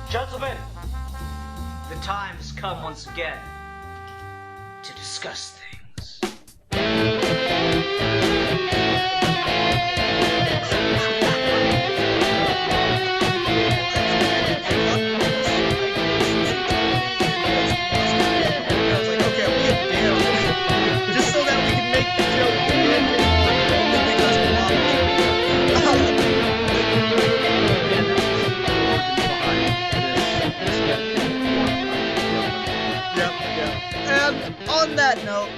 Gentlemen, the time has come once again to discuss things. Just so that we can make the joke only because And on that note,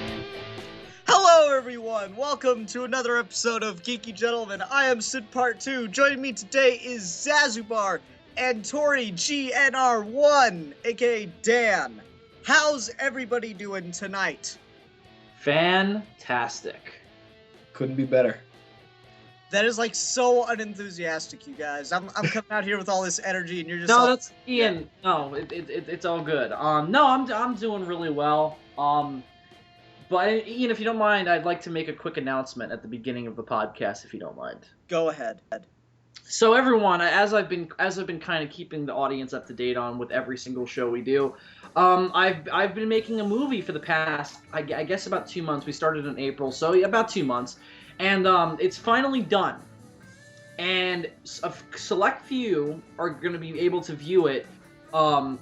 hello everyone! Welcome to another episode of Geeky Gentlemen. I am Sid Part 2. Joining me today is Zazubar and TorreyGNR1, aka Dan. How's everybody doing tonight? Fantastic. Couldn't be better. That is like so unenthusiastic, you guys. I'm coming out here with all this energy, and you're just No, that's Ian. No, it's all good. No, I'm doing really well. But Ian, if you don't mind, I'd like to make a quick announcement at the beginning of the podcast, if you don't mind. Go ahead. So everyone, as I've been kind of keeping the audience up to date on with every single show we do, I've been making a movie for the past I guess about 2 months. We started in April, so yeah, about 2 months. And it's finally done. And a select few are going to be able to view it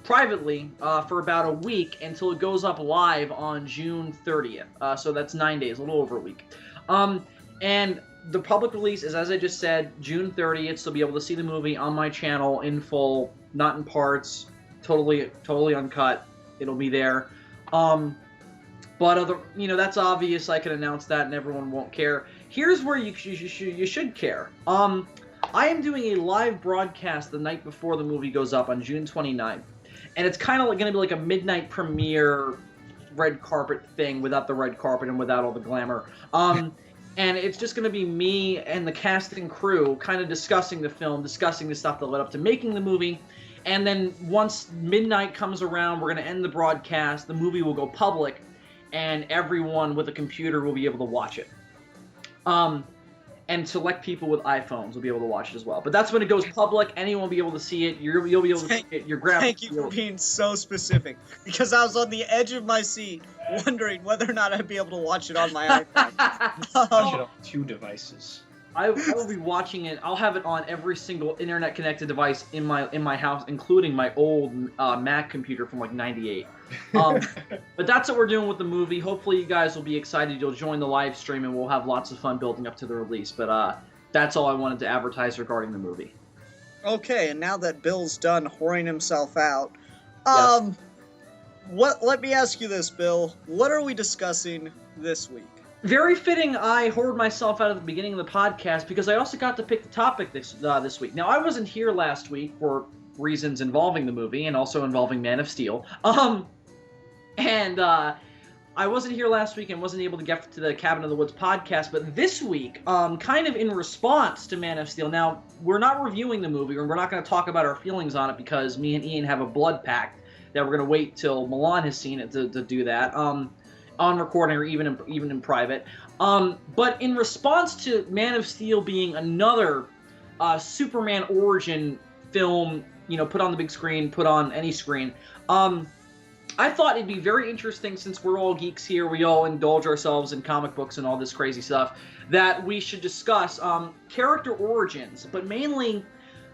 privately for about a week until it goes up live on June 30th. So that's 9 days, a little over a week. And the public release is, as I just said, June 30th. So you'll be able to see the movie on my channel in full, not in parts, totally uncut. It'll be there. But that's obvious. I can announce that, and everyone won't care. Here's where you should care. I am doing a live broadcast the night before the movie goes up on June 29th, and it's kind of like going to be like a midnight premiere red carpet thing without the red carpet and without all the glamour. And it's just going to be me and the cast and crew kind of discussing the film, discussing the stuff that led up to making the movie. And then once midnight comes around, we're going to end the broadcast. The movie will go public, and everyone with a computer will be able to watch it. And select people with iPhones will be able to watch it as well. But that's when it goes public. Anyone will be able to see it. You'll be able to see it. Your grandma. Thank you for being so specific, because I was on the edge of my seat wondering whether or not I'd be able to watch it on my iPhone. Watch it on 2 devices. I will be watching it. I'll have it on every single internet-connected device in my house, including my old Mac computer from like '98. But that's what we're doing with the movie. Hopefully you guys will be excited. You'll join the live stream, and we'll have lots of fun building up to the release. But that's all I wanted to advertise regarding the movie. Okay, and now that Bill's done whoring himself out, Yes. let me ask you this, Bill. What are we discussing this week? Very fitting I whored myself out at the beginning of the podcast, because I also got to pick the topic this week. Now, I wasn't here last week for reasons involving the movie and also involving Man of Steel. I wasn't here last week and wasn't able to get to the Cabin in the Woods podcast, but this week, kind of in response to Man of Steel. Now, we're not reviewing the movie, and we're not going to talk about our feelings on it, because me and Ian have a blood pact that we're going to wait till Milan has seen it to do that. On recording or even in private. But in response to Man of Steel being another Superman origin film, put on the big screen, put on any screen, I thought it'd be very interesting, since we're all geeks here, we all indulge ourselves in comic books and all this crazy stuff, that we should discuss character origins, but mainly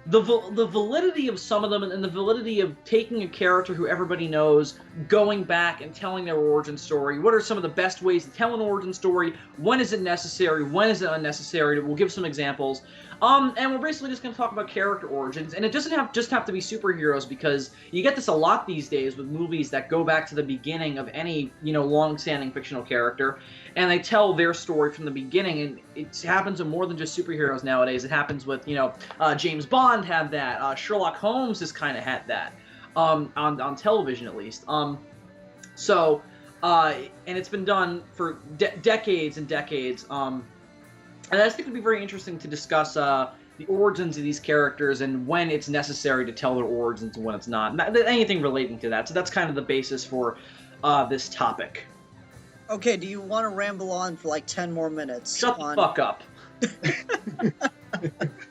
the validity of some of them, and the validity of taking a character who everybody knows, going back and telling their origin story. What are some of the best ways to tell an origin story? When is it necessary? When is it unnecessary? We'll give some examples. And we're basically just going to talk about character origins. And it doesn't just have to be superheroes, because you get this a lot these days with movies that go back to the beginning of any, long-standing fictional character, and they tell their story from the beginning. And it happens with more than just superheroes nowadays. It happens with, James Bond had that. Sherlock Holmes has kind of had that on television, at least. And it's been done for decades and decades. And I think it'd be very interesting to discuss the origins of these characters and when it's necessary to tell their origins and when it's not. Anything relating to that. So that's kind of the basis for this topic. Okay, do you want to ramble on for like 10 more minutes? Shut the fuck up.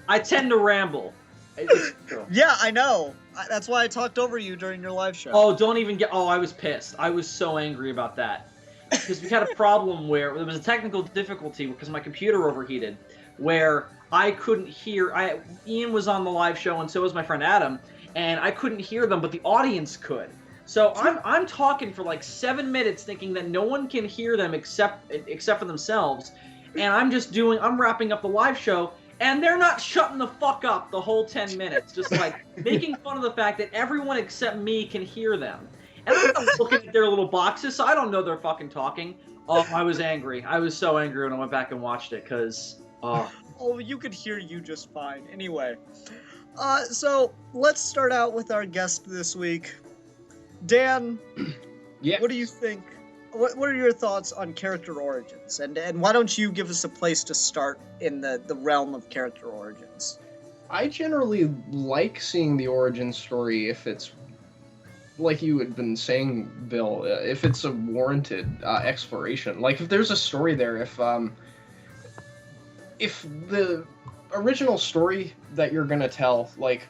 I tend to ramble. It's true. Yeah, I know. That's why I talked over you during your live show. Oh, don't even get... Oh, I was pissed. I was so angry about that. Because we had a problem where there was a technical difficulty because my computer overheated, where I couldn't hear... Ian was on the live show, and so was my friend Adam, and I couldn't hear them, but the audience could. So I'm talking for like 7 minutes thinking that no one can hear them except for themselves, and I'm wrapping up the live show, and they're not shutting the fuck up the whole 10 minutes, just like making fun of the fact that everyone except me can hear them. And I'm not looking at their little boxes, so I don't know they're fucking talking. Oh, I was angry. I was so angry when I went back and watched it, because... Oh, you could hear you just fine. Anyway, so let's start out with our guest this week. Dan, Yeah. what do you think? What are your thoughts on character origins? And why don't you give us a place to start in the realm of character origins? I generally like seeing the origin story if it's, like you had been saying, Bill, if it's a warranted exploration. Like, if there's a story there, if the original story that you're gonna tell, like,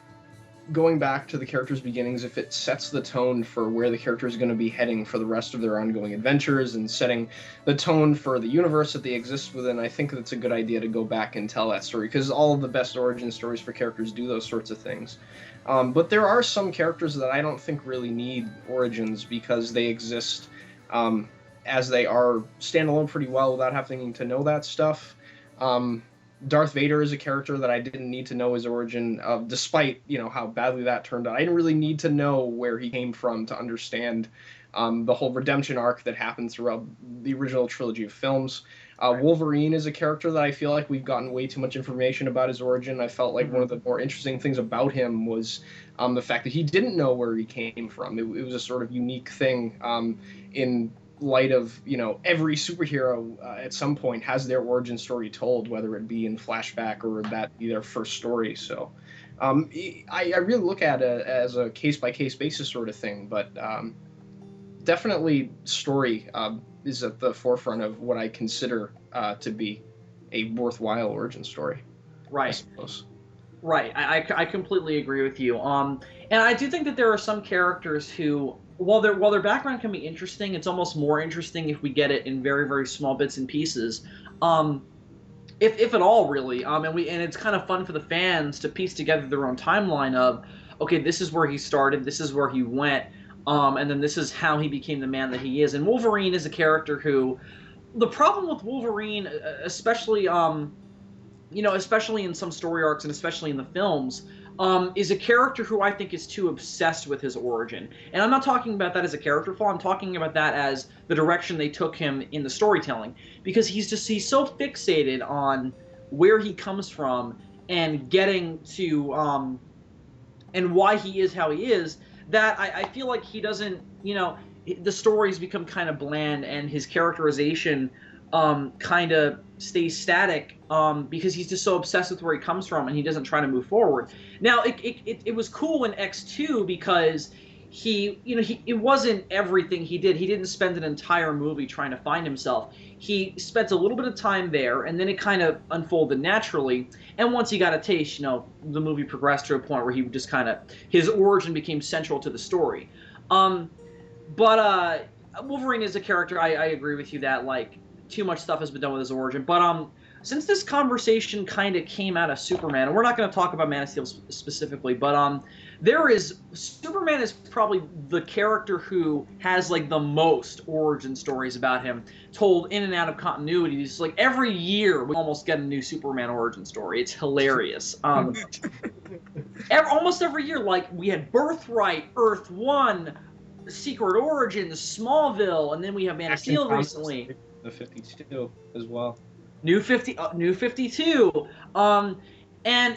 going back to the character's beginnings, if it sets the tone for where the character is going to be heading for the rest of their ongoing adventures and setting the tone for the universe that they exist within, I think that's a good idea to go back and tell that story, because all of the best origin stories for characters do those sorts of things. But there are some characters that I don't think really need origins because they exist as they are standalone pretty well without having to know that stuff. Darth Vader is a character that I didn't need to know his origin, despite, how badly that turned out. I didn't really need to know where he came from to understand the whole redemption arc that happened throughout the original trilogy of films. Wolverine is a character that I feel like we've gotten way too much information about his origin. I felt like one of the more interesting things about him was the fact that he didn't know where he came from. It was a sort of unique thing in light of, every superhero at some point has their origin story told, whether it be in flashback or that be their first story. So I really look at it as a case-by-case basis sort of thing, but definitely story is at the forefront of what I consider to be a worthwhile origin story. Right. I suppose. Right. I completely agree with you. And I do think that there are some characters who, while their background can be interesting, it's almost more interesting if we get it in very, very small bits and pieces, if at all, really. And it's kind of fun for the fans to piece together their own timeline of, okay, this is where he started, this is where he went, and then this is how he became the man that he is. And Wolverine is a character who, the problem with Wolverine, especially especially in some story arcs and especially in the films, is a character who I think is too obsessed with his origin. And I'm not talking about that as a character flaw, I'm talking about that as the direction they took him in the storytelling. Because he's so fixated on where he comes from and getting to, and why he is how he is, that I feel like he doesn't, the stories become kind of bland and his characterization kind of stays static because he's just so obsessed with where he comes from and he doesn't try to move forward. Now, it was cool in X2 because it wasn't everything he did. He didn't spend an entire movie trying to find himself. He spent a little bit of time there, and then it kind of unfolded naturally. And once he got a taste, the movie progressed to a point where he just his origin became central to the story. But Wolverine is a character, I agree with you that, too much stuff has been done with his origin. But since this conversation kind of came out of Superman, and we're not going to talk about Man of Steel specifically, but Superman is probably the character who has the most origin stories about him told in and out of continuities. Every year we almost get a new Superman origin story. It's hilarious. Almost every year, we had Birthright, Earth 1, Secret Origins, Smallville, and then we have Man of Steel recently. The 52 as well. New 52. And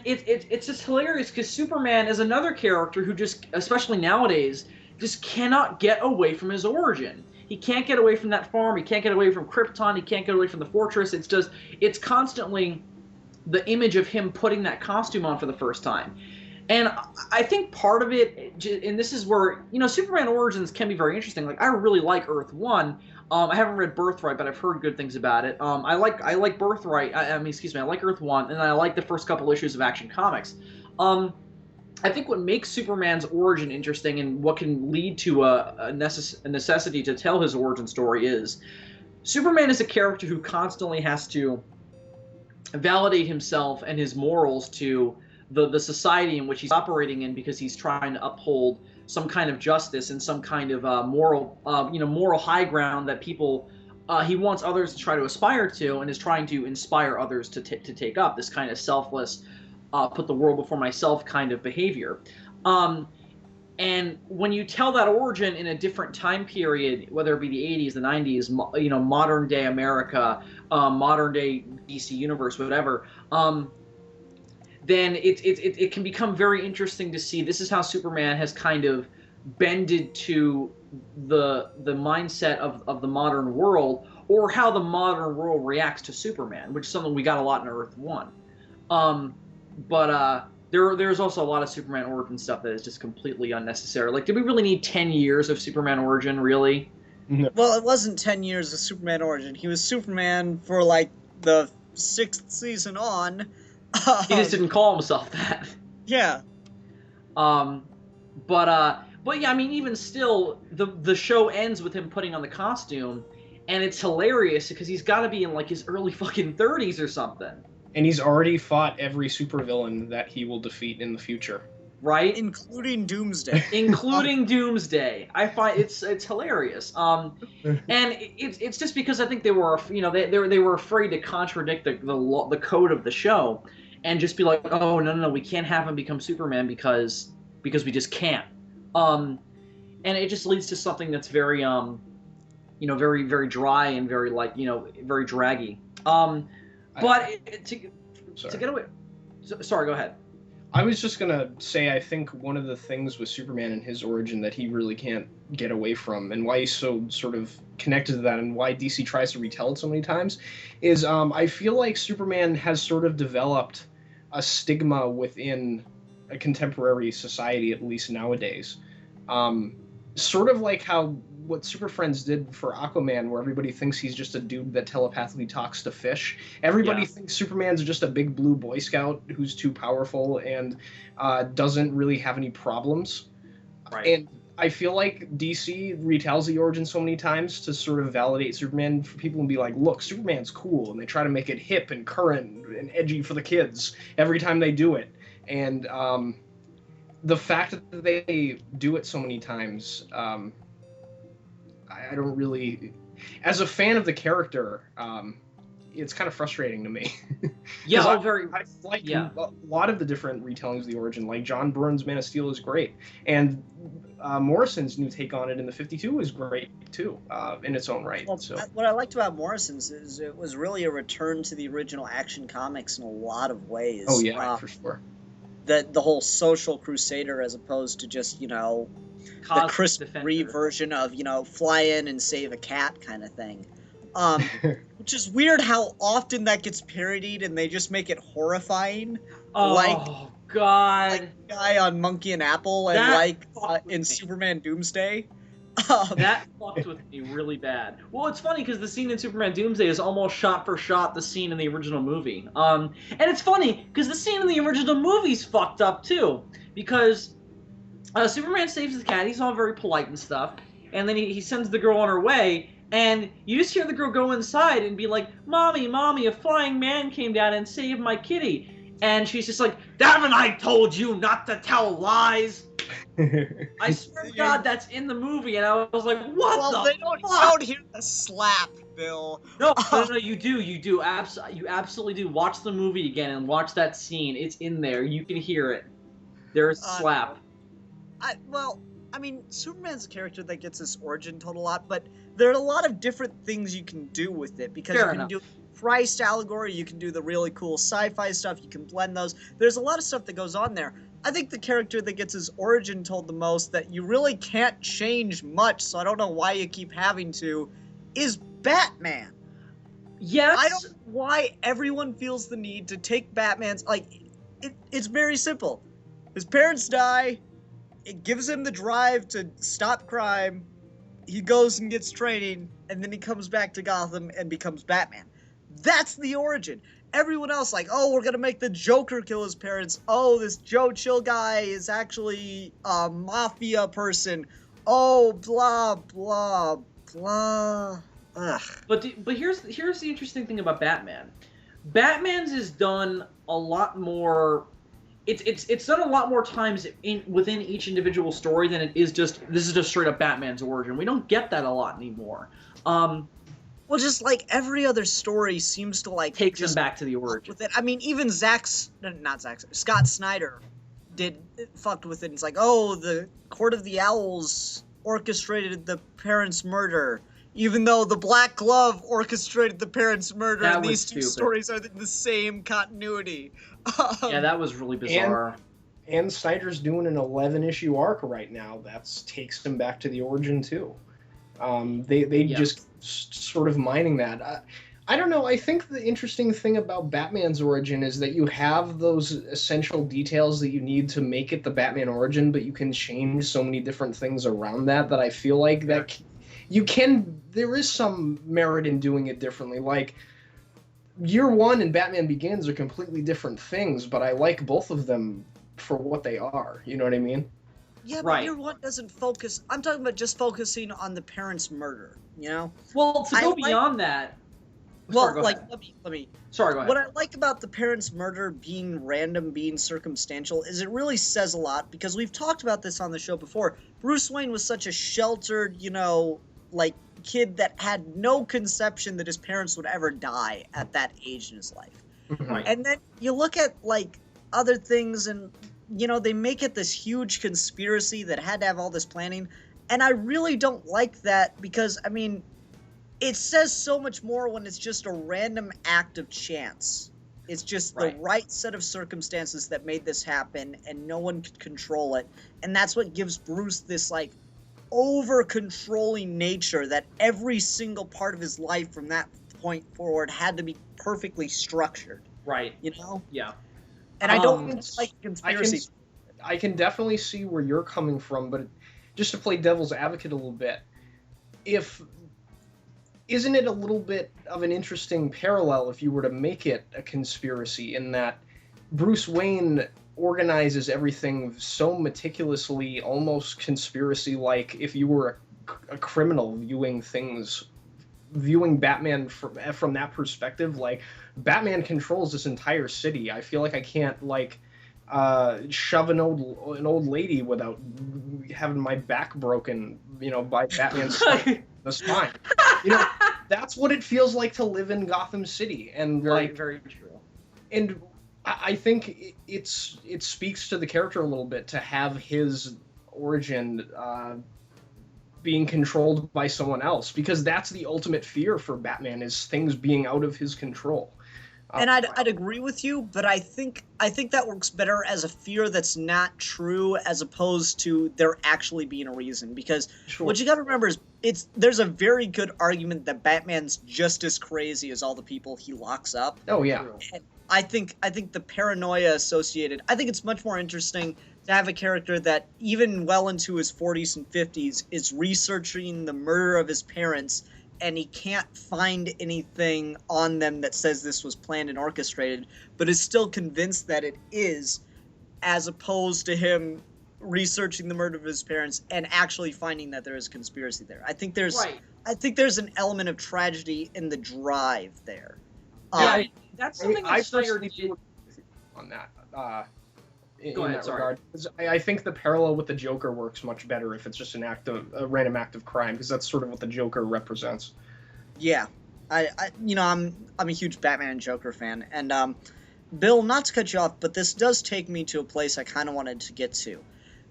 it's just hilarious because Superman is another character who just, especially nowadays, just cannot get away from his origin. He can't get away from that farm. He can't get away from Krypton. He can't get away from the fortress. It's constantly the image of him putting that costume on for the first time. And I think part of it, and this is where, Superman Origins can be very interesting. I really like Earth 1. I haven't read Birthright, but I've heard good things about it. I like Birthright. I like Earth 1, and I like the first couple issues of Action Comics. I think what makes Superman's origin interesting and what can lead to a necessity to tell his origin story is Superman is a character who constantly has to validate himself and his morals to the society in which he's operating in, because he's trying to uphold some kind of justice and some kind of moral high ground that people he wants others to try to aspire to, and is trying to inspire others to take up this kind of selfless, put the world before myself kind of behavior. And when you tell that origin in a different time period, whether it be the 80s, the 90s, modern day America, modern day DC universe, whatever, then it can become very interesting to see this is how Superman has kind of bended to the mindset of the modern world, or how the modern world reacts to Superman, which is something we got a lot in Earth 1. There's also a lot of Superman origin stuff that is just completely unnecessary. Like, did we really need 10 years of Superman origin, really? No. Well, it wasn't 10 years of Superman origin. He was Superman for, like, the 6th season on. He just didn't call himself that. Yeah. But yeah, I mean, even still, the show ends with him putting on the costume, and it's hilarious because he's got to be in, like, his early fucking 30s or something. And he's already fought every supervillain that he will defeat in the future. Right? Including Doomsday. Including Doomsday. I find it's hilarious. And it's just because I think they were, they were afraid to contradict the code of the show, and just be like, oh no, we can't have him become Superman because we just can't. And it just leads to something that's very very, very dry and very, like, very draggy. To get away. Sorry, go ahead. I was just gonna say, I think one of the things with Superman and his origin that he really can't get away from, and why he's so sort of connected to that, and why DC tries to retell it so many times, is I feel like Superman has sort of developed a stigma within a contemporary society, at least nowadays. Sort of like how what Super Friends did for Aquaman, where everybody thinks he's just a dude that telepathically talks to fish. Everybody thinks Superman's just a big blue Boy Scout who's too powerful and doesn't really have any problems. Right. And I feel like DC retells the origin so many times to sort of validate Superman for people and be like, look, Superman's cool, and they try to make it hip and current and edgy for the kids every time they do it. And the fact that they do it so many times, I don't really, as a fan of the character, it's kind of frustrating to me. Yeah, I like yeah. a lot of the different retellings of the origin. Like John Byrne's Man of Steel is great, and Morrison's new take on it in the 52 was great too, in its own right. Well, So what I liked about Morrison's is it was really a return to the original Action Comics in a lot of ways. oh yeah, for sure. The whole social crusader, as opposed to just, the Cosmic Chris Defender. Reeve version of, fly in and save a cat kind of thing. Which is weird how often that gets parodied and they just make it horrifying. Oh, God. Like the guy on Monkey and Apple and That fucked with in me. Superman Doomsday. That fucked with me really bad. Well, it's funny because the scene in Superman Doomsday is almost shot for shot the scene in the original movie. And it's funny because the scene in the original movie's fucked up too. Because Superman saves the cat, he's all very polite and stuff, and then he sends the girl on her way, and you just hear the girl go inside and be like, Mommy, a flying man came down and saved my kitty. And she's just like, haven't I told you not to tell lies? I swear to God, that's in the movie, and I was like, "What the they don't hear the slap, Bill. No, you do. You absolutely do. Watch the movie again and watch that scene. It's in there. You can hear it. There's slap. Superman's a character that gets his origin told a lot, but there are a lot of different things you can do with it, because Fair you can enough. do Christ allegory, you can do the really cool sci-fi stuff, you can blend those. There's a lot of stuff that goes on there. I think the character that gets his origin told the most, that you really can't change much, so I don't know why you keep having to, is Batman. Yes. I don't know why everyone feels the need to take Batman's, it's very simple. His parents die, it gives him the drive to stop crime, he goes and gets training, and then he comes back to Gotham and becomes Batman. That's the origin. everyone else, like, oh, we're gonna make the Joker kill his parents. Oh, this Joe Chill guy is actually a mafia person. Oh, blah blah blah. Ugh. But here's the interesting thing about Batman. Batman's is done a lot more. It's done a lot more times within each individual story than it is just this is just straight up Batman's origin. We don't get that a lot anymore. Well, just like every other story seems to like Takes just them back to the origin. with it. I mean, even Scott Snyder fucked with it. It's like, oh, the Court of the Owls orchestrated the parents' murder, even though the Black Glove orchestrated the parents' murder, That and was these two stupid. stories are in the same continuity. Yeah, that was really bizarre. And Snyder's doing an 11-issue arc right now that takes him back to the origin too. They just sort of mining that. I don't know. I think the interesting thing about Batman's origin is that you have those essential details that you need to make it the Batman origin, but you can change so many different things around that I feel like that you can. There is some merit in doing it differently. Like Year One and Batman Begins are completely different things, but I like both of them for what they are. You know what I mean? Yeah, but Right. Year One doesn't focus. I'm talking about just focusing on the parents' murder. You know? Well, to I go like- beyond that. Well, Sorry, go like ahead. let me. Sorry, go ahead. What I like about the parents' murder being random, being circumstantial, is it really says a lot, because we've talked about this on the show before. Bruce Wayne was such a sheltered, like, kid that had no conception that his parents would ever die at that age in his life. Right. And then you look at, like, other things, and, they make it this huge conspiracy that had to have all this planning, and I really don't like that, because, I mean, it says so much more when it's just a random act of chance. It's just Right. the right set of circumstances that made this happen, and no one could control it. And that's what gives Bruce this, like, over-controlling nature that every single part of his life from that point forward had to be perfectly structured, Right. Yeah. And I don't like conspiracy. I can definitely see where you're coming from, but just to play devil's advocate a little bit, isn't it a little bit of an interesting parallel if you were to make it a conspiracy, in that Bruce Wayne organizes everything so meticulously, almost conspiracy-like, if you were a criminal viewing Batman from that perspective? Like, Batman controls this entire city. I feel like I can't, shove an old lady without having my back broken, by Batman's the spine. That's what it feels like to live in Gotham City, and Very true. And I think it speaks to the character a little bit to have his origin being controlled by someone else, because that's the ultimate fear for Batman, is things being out of his control. And I'd agree with you, but I think that works better as a fear that's not true, as opposed to there actually being a reason. Because what you got to remember is there's a very good argument that Batman's just as crazy as all the people he locks up. Oh yeah. And I think the paranoia associated. I think it's much more interesting to have a character that even well into his 40s and 50s is researching the murder of his parents, and he can't find anything on them that says this was planned and orchestrated, but is still convinced that it is, as opposed to him researching the murder of his parents and actually finding that there is a conspiracy there. I think there's an element of tragedy in the drive there. Yeah, that's something I that Snyder personally did. on that. Go ahead, that sorry. regard. 'Cause I think the parallel with the Joker works much better if it's just a random act of crime, because that's sort of what the Joker represents. Yeah, I'm a huge Batman and Joker fan, and Bill, not to cut you off, but this does take me to a place I kind of wanted to get to.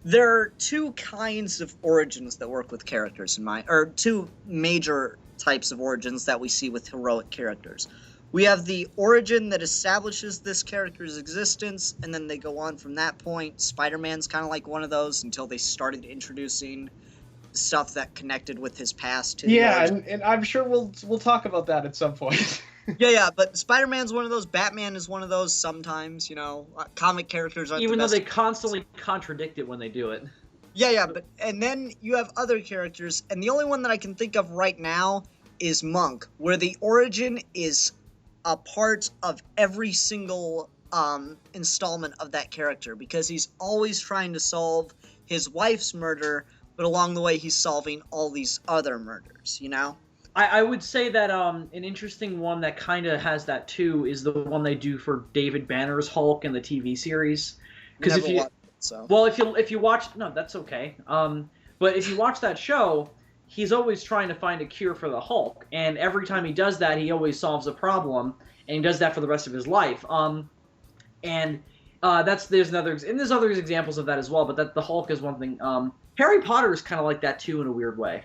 There are two kinds of origins that work with characters or two major types of origins that we see with heroic characters. We have the origin that establishes this character's existence, and then they go on from that point. Spider-Man's kind of like one of those until they started introducing stuff that connected with his past. And I'm sure we'll talk about that at some point. Yeah, but Spider-Man's one of those. Batman is one of those sometimes, comic characters aren't Even the though best. they constantly contradict it when they do it. Yeah, and then you have other characters, and the only one that I can think of right now is Monk, where the origin is a part of every single installment of that character, because he's always trying to solve his wife's murder, but along the way he's solving all these other murders, you know? I would say that an interesting one that kind of has that too is the one they do for David Banner's Hulk in the TV series. Because if you watched it, so. Well, if you watch, no, that's okay. But if you watch that show, he's always trying to find a cure for the Hulk, and every time he does that, he always solves a problem, and he does that for the rest of his life. There's other examples of that as well, but that the Hulk is one thing. Harry Potter is kind of like that too in a weird way.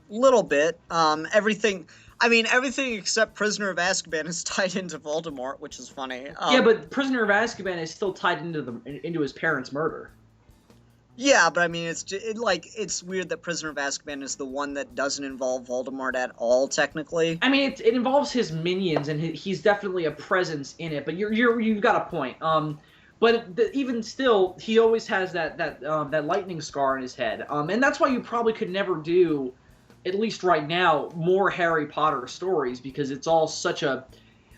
Little bit. Everything except Prisoner of Azkaban is tied into Voldemort, which is funny. Yeah, but Prisoner of Azkaban is still tied into his parents' murder. Yeah, but I mean, it's weird that Prisoner of Azkaban is the one that doesn't involve Voldemort at all, technically. I mean, it involves his minions, and he's definitely a presence in it. But you've got a point. But even still, he always has that lightning scar in his head. And that's why you probably could never do, at least right now, more Harry Potter stories, because it's all such a...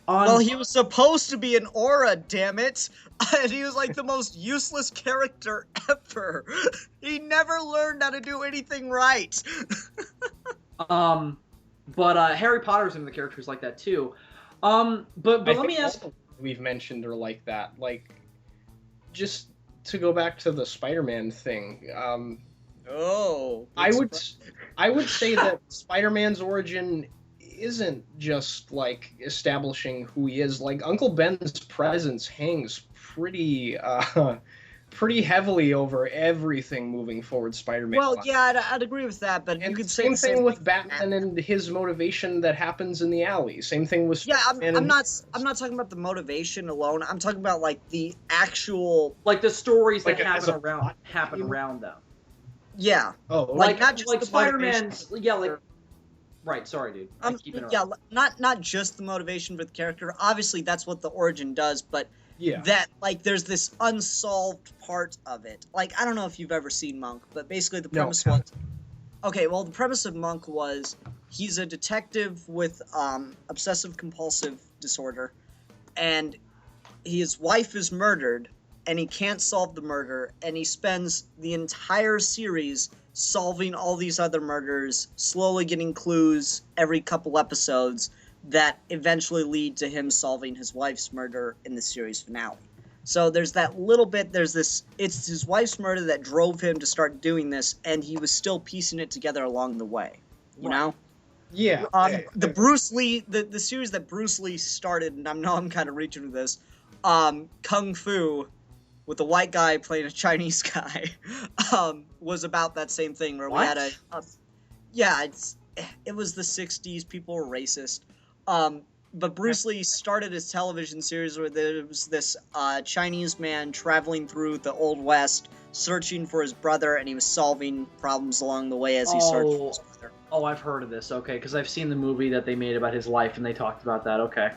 Well, he was supposed to be an aura, damn it! And he was like the most useless character ever. He never learned how to do anything right. But Harry Potter's one of the characters like that too. But let me ask... We've mentioned are like that. Like, just to go back to the Spider-Man thing. I would say that Spider-Man's origin isn't just like establishing who he is. Like, Uncle Ben's presence hangs pretty heavily over everything moving forward Spider-Man. Well, yeah, I'd agree with that, but you could say same thing with Batman and his motivation that happens in the alley. Same thing with I'm not talking about the motivation alone. I'm talking about like the actual, like the stories that happen team? Around them. Yeah. Oh, like not just like the Spider-Man's. Yeah, like. Right, sorry, dude. Not just the motivation for the character. Obviously, that's what the origin does, but that, like, there's this unsolved part of it. Like, I don't know if you've ever seen Monk, but basically the premise was... Okay, well, the premise of Monk was he's a detective with obsessive-compulsive disorder, and his wife is murdered, and he can't solve the murder, and he spends the entire series solving all these other murders, slowly getting clues every couple episodes that eventually lead to him solving his wife's murder in the series finale. So there's that little bit, it's his wife's murder that drove him to start doing this, and he was still piecing it together along the way, you know? Yeah. The Bruce Lee, the series that Bruce Lee started, and I know I'm kind of reaching with this, Kung Fu, with the white guy playing a Chinese guy, was about that same thing where we had it was the 60s, people were racist. But Bruce Lee started his television series where there was this Chinese man traveling through the Old West, searching for his brother, and he was solving problems along the way as he searched for his brother. Oh, I've heard of this, okay, because I've seen the movie that they made about his life, and they talked about that, okay.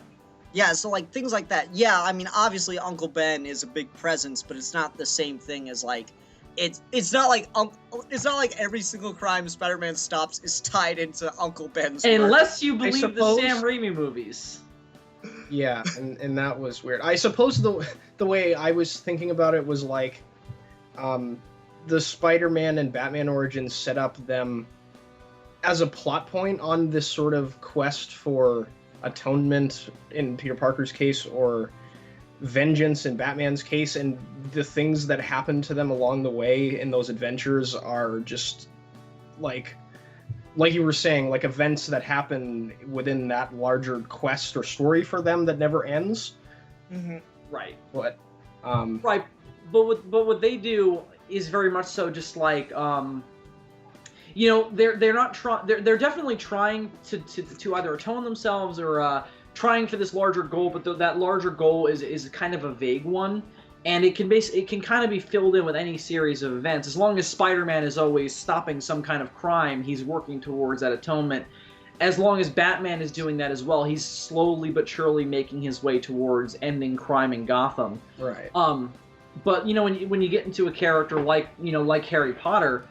Yeah, so, like, things like that. Yeah, I mean, obviously Uncle Ben is a big presence, but it's not the same thing as, like, it's not like every single crime Spider-Man stops is tied into Uncle Ben's murder. Unless you believe the Sam Raimi movies. Yeah, and that was weird. I suppose the way I was thinking about it was like, the Spider-Man and Batman origins set up them as a plot point on this sort of quest for atonement in Peter Parker's case, or vengeance in Batman's case, and the things that happen to them along the way in those adventures are just like you were saying, like events that happen within that larger quest or story for them that never ends. Mm-hmm. Right. But right, but what they do is very much so just like you know, they're not trying. They're definitely trying to either atone themselves or trying for this larger goal. But that larger goal is kind of a vague one, and it can kind of be filled in with any series of events. As long as Spider-Man is always stopping some kind of crime, he's working towards that atonement. As long as Batman is doing that as well, he's slowly but surely making his way towards ending crime in Gotham. Right. But you know, when you get into a character like Harry Potter,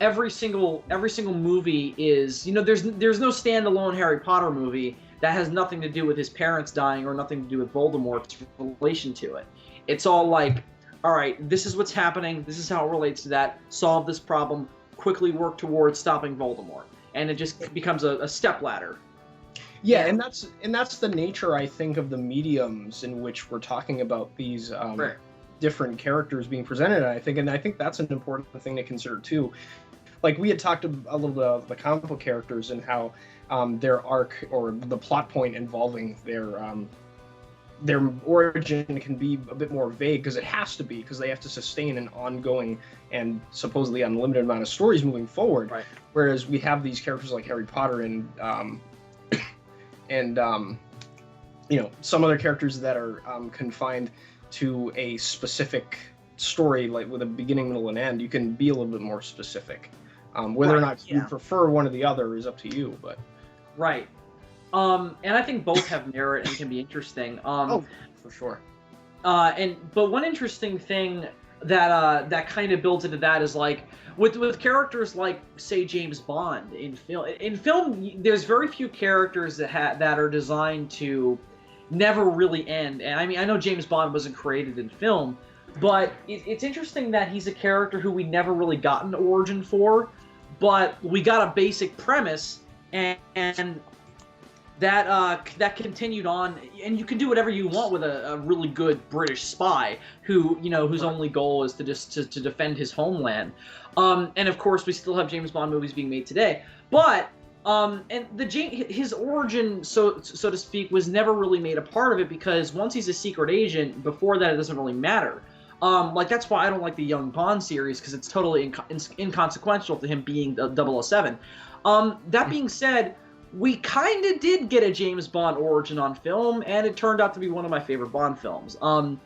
every single movie is, you know, there's no standalone Harry Potter movie, that has nothing to do with his parents dying or nothing to do with Voldemort's relation to it. It's all like, all right, this is what's happening. This is how it relates to that. Solve this problem. Quickly work towards stopping Voldemort. And it just becomes a stepladder. Yeah, and that's the nature, I think, of the mediums in which we're talking about these different characters being presented. And I think that's an important thing to consider too. Like we had talked a little bit about the comic book characters and how their arc or the plot point involving their origin can be a bit more vague, because it has to be, because they have to sustain an ongoing and supposedly unlimited amount of stories moving forward. Right. Whereas we have these characters like Harry Potter and some other characters that are confined to a specific story, like with a beginning, middle, and end. You can be a little bit more specific. Whether or not you prefer one or the other is up to you, but right. And I think both have merit and can be interesting. For sure. But one interesting thing that kind of builds into that is like with characters like, say, James Bond in film. In film, there's very few characters that are designed to never really end. And I mean, I know James Bond wasn't created in film, but it's interesting that he's a character who we never really got an origin for, but we got a basic premise, and that continued on, and you can do whatever you want with a really good British spy whose only goal is to defend his homeland. And of course, we still have James Bond movies being made today, but his origin, so to speak, was never really made a part of it, because once he's a secret agent, before that it doesn't really matter. Like that's why I don't like the Young Bond series, because it's totally inconsequential to him being 007. That being said, we kind of did get a James Bond origin on film, and it turned out to be one of my favorite Bond films. And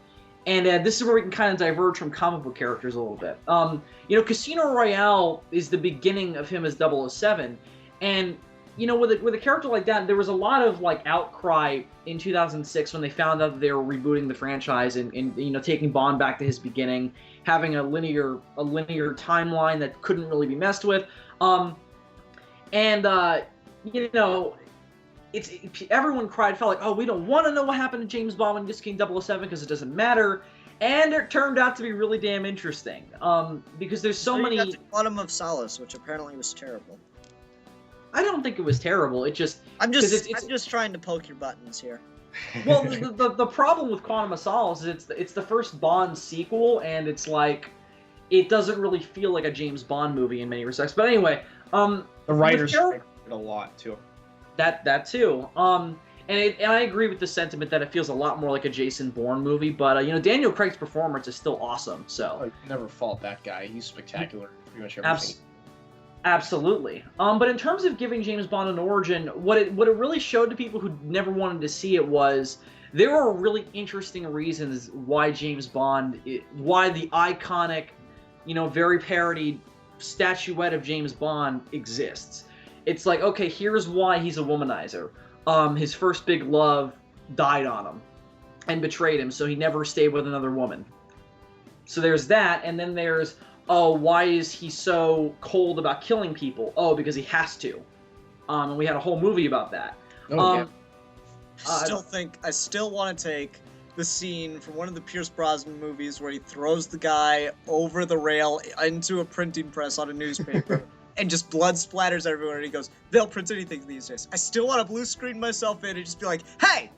this is where we can kind of diverge from comic book characters a little bit. Casino Royale is the beginning of him as 007, and with a character like that, there was a lot of like outcry in 2006 when they found out that they were rebooting the franchise and taking Bond back to his beginning, having a linear timeline that couldn't really be messed with. Everyone felt like, oh, we don't want to know what happened to James Bond when he just became 007 because it doesn't matter. And it turned out to be really damn interesting, because there's so many. Got the Quantum of Solace, which apparently was terrible. I don't think it was terrible. It just I'm just trying to poke your buttons here. Well, the problem with Quantum of Solace is it's the first Bond sequel, and it's like it doesn't really feel like a James Bond movie in many respects. But anyway, the writers it a lot too. That too. And I agree with the sentiment that it feels a lot more like a Jason Bourne movie. But Daniel Craig's performance is still awesome. So I never fault that guy. He's spectacular. Pretty much everything. Absolutely. But in terms of giving James Bond an origin, what it really showed to people who never wanted to see it was there are really interesting reasons why James Bond, why the iconic, very parodied statuette of James Bond exists. It's like, okay, here's why he's a womanizer. His first big love died on him and betrayed him, so he never stayed with another woman. So there's that, and then there's, oh, why is he so cold about killing people? Oh, because he has to. And we had a whole movie about that. I still want to take the scene from one of the Pierce Brosnan movies where he throws the guy over the rail into a printing press on a newspaper and just blood splatters everywhere, and he goes, they'll print anything these days. I still want to blue screen myself in and just be like, hey,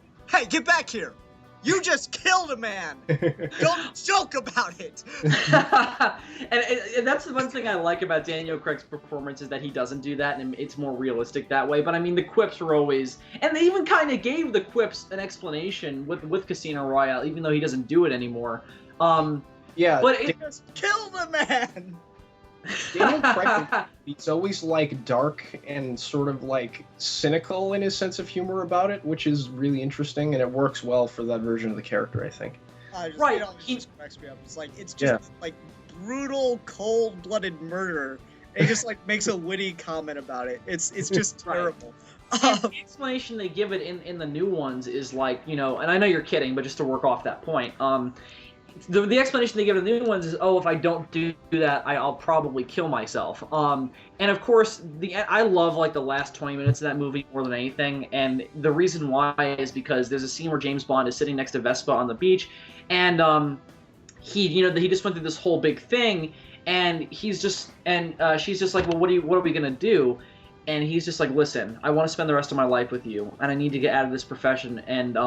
get back here. You just killed a man. Don't joke about it. and that's the one thing I like about Daniel Craig's performance is that he doesn't do that, and it's more realistic that way. But I mean, the quips were always, and they even kind of gave the quips an explanation with Casino Royale, even though he doesn't do it anymore. But it just killed a man. Daniel Craig, he's always like dark and sort of like cynical in his sense of humor about it, which is really interesting, and it works well for that version of the character, I think. Right. It just cracks me up. It's just like brutal, cold-blooded murder. And he just like makes a witty comment about it. It's just terrible. The explanation they give it in the new ones is like, and I know you're kidding, but just to work off that point, the explanation they give in the new ones is, oh, if I don't do that, I'll probably kill myself. And of course, I love like the last 20 minutes of that movie more than anything. And the reason why is because there's a scene where James Bond is sitting next to Vespa on the beach, and he just went through this whole big thing, and she's just like, well, what are we gonna do? And he's just like, listen, I want to spend the rest of my life with you, and I need to get out of this profession, and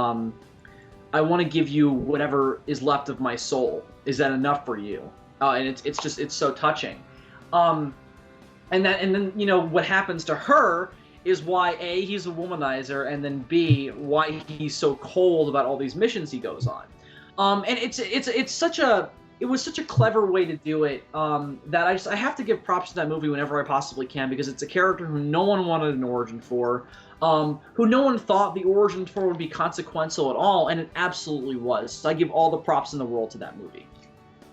I want to give you whatever is left of my soul. Is that enough for you? And it's so touching. And then what happens to her is why A, he's a womanizer, and then B, why he's so cold about all these missions he goes on. And it was such a clever way to do it, that I have to give props to that movie whenever I possibly can, because it's a character who no one wanted an origin for, who no one thought the origin for would be consequential at all, and it absolutely was. So I give all the props in the world to that movie.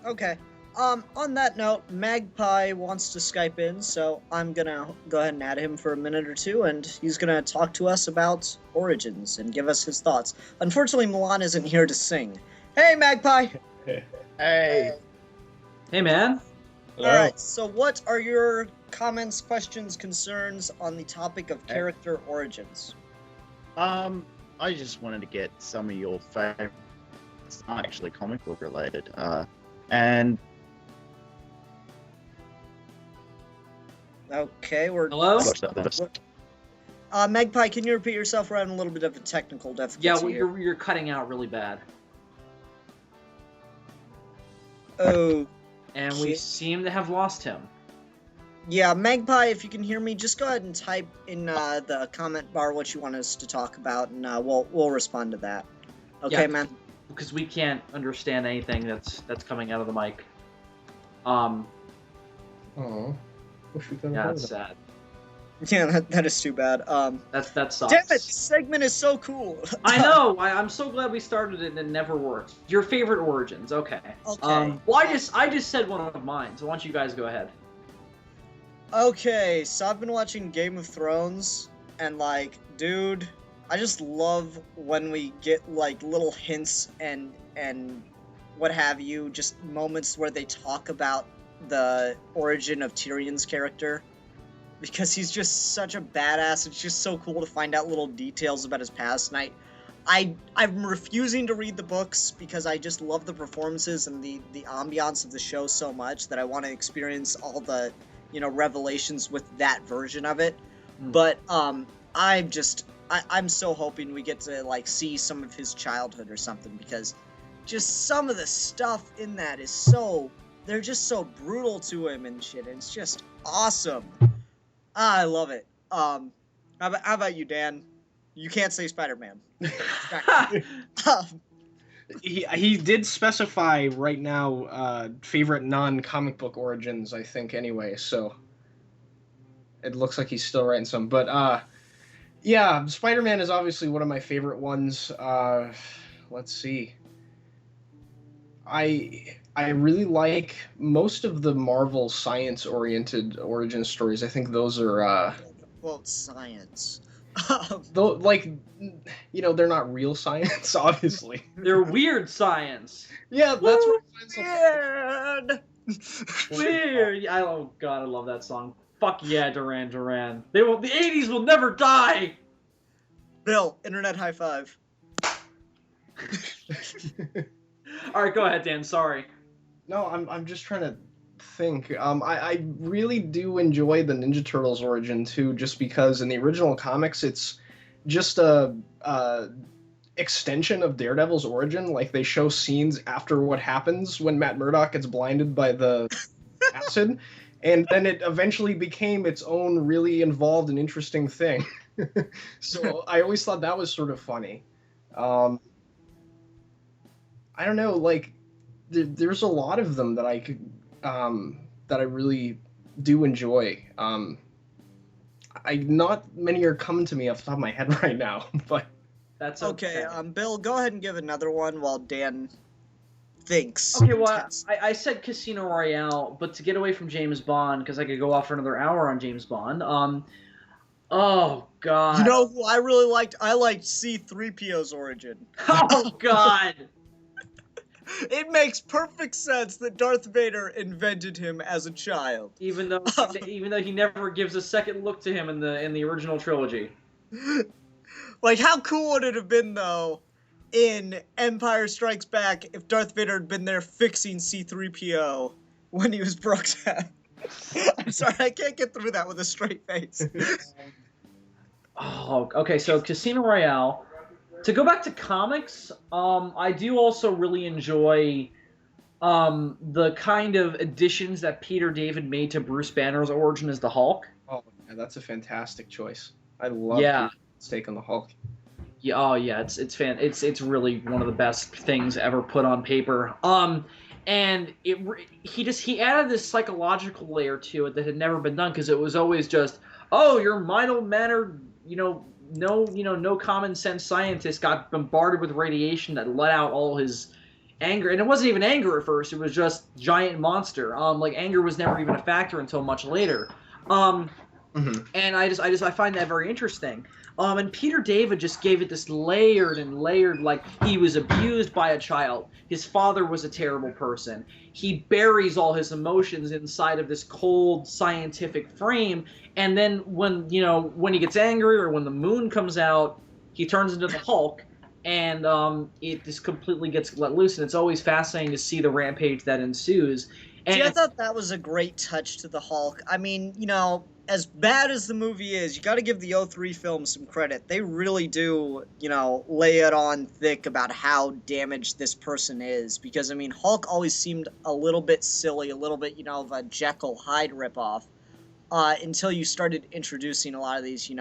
Okay. On that note, Magpie wants to Skype in, so I'm gonna go ahead and add him for a minute or two, and he's gonna talk to us about Origins and give us his thoughts. Unfortunately, Milan isn't here to sing. Hey, Magpie! Hey. Hey, man. Alright, so what are your comments, questions, concerns on the topic of character origins? I just wanted to get some of your favorite. It's not actually comic book related. And Okay, we're... Hello? Magpie, can you repeat yourself? We're having a little bit of a technical difficulty Yeah, well, here. you're cutting out really bad. Oh... And we Okay. seem to have lost him. Yeah, Magpie, if you can hear me, just go ahead and type in the comment bar what you want us to talk about, and we'll respond to that. Okay, Yeah. man? Because we can't understand anything that's coming out of the mic. Oh, wish we could Yeah, have it's sad. Yeah, that is too bad. That sucks. Damn it, this segment is so cool. I know. I'm so glad we started it and it never worked. Your favorite origins, okay. Okay. Well, I just said one of mine, so why don't you guys go ahead? Okay, so I've been watching Game of Thrones, and like, dude, I just love when we get like little hints and what have you, just moments where they talk about the origin of Tyrion's character. Because he's just such a badass. It's just so cool to find out little details about his past. And I'm refusing to read the books because I just love the performances and the ambiance of the show so much that I want to experience all the, revelations with that version of it. But I'm so hoping we get to like see some of his childhood or something, because just some of the stuff in that is they're just so brutal to him and shit. And it's just awesome. I love it. How about you, Dan? You can't say Spider-Man. He did specify right now favorite non-comic book origins, I think, anyway, so it looks like he's still writing some. But yeah, Spider-Man is obviously one of my favorite ones. Let's see. I really like most of the Marvel science-oriented origin stories. I think those are Well, science. though, like, they're not real science, obviously. They're weird science. Yeah, that's what science Weird. Oh god, I love that song. Fuck yeah, Duran Duran. The 80s will never die. Bill, internet high five. All right, go ahead, Dan. Sorry. No, I'm just trying to think. I really do enjoy the Ninja Turtles origin too, just because in the original comics it's just a extension of Daredevil's origin. Like, they show scenes after what happens when Matt Murdock gets blinded by the acid, and then it eventually became its own really involved and interesting thing. So I always thought that was sort of funny. I don't know, like, there's a lot of them that I could, that I really do enjoy. Not many are coming to me off the top of my head right now, but That's Okay, Bill, go ahead and give another one while Dan thinks. Okay, well, I said Casino Royale, but to get away from James Bond, because I could go off for another hour on James Bond. Oh god. You know who I really liked? I liked C-3PO's origin. Oh god. It makes perfect sense that Darth Vader invented him as a child. Even though he never gives a second look to him in the original trilogy. Like, how cool would it have been, though, in Empire Strikes Back if Darth Vader had been there fixing C-3PO when he was Brooks at? I'm sorry, I can't get through that with a straight face. Oh, okay, so Casino Royale. To go back to comics, I do also really enjoy the kind of additions that Peter David made to Bruce Banner's origin as the Hulk. Oh, yeah, that's a fantastic choice. I love Peter's take on the Hulk. Yeah, oh yeah, it's really one of the best things ever put on paper. And he added this psychological layer to it that had never been done, because it was always just, oh, your mild-mannered, no common sense scientist got bombarded with radiation that let out all his anger, and it wasn't even anger at first; it was just giant monster. Like, anger was never even a factor until much later. And I find that very interesting. And Peter David just gave it this layered, like, he was abused by a child. His father was a terrible person. He buries all his emotions inside of this cold scientific frame. And then when he gets angry, or when the moon comes out, he turns into the Hulk. And it just completely gets let loose. And it's always fascinating to see the rampage that ensues. And See, I thought that was a great touch to the Hulk. I mean, as bad as the movie is, you got to give the 03 film some credit. They really do, lay it on thick about how damaged this person is. Because, I mean, Hulk always seemed a little bit silly, a little bit, of a Jekyll Hyde ripoff, until you started introducing a lot of these,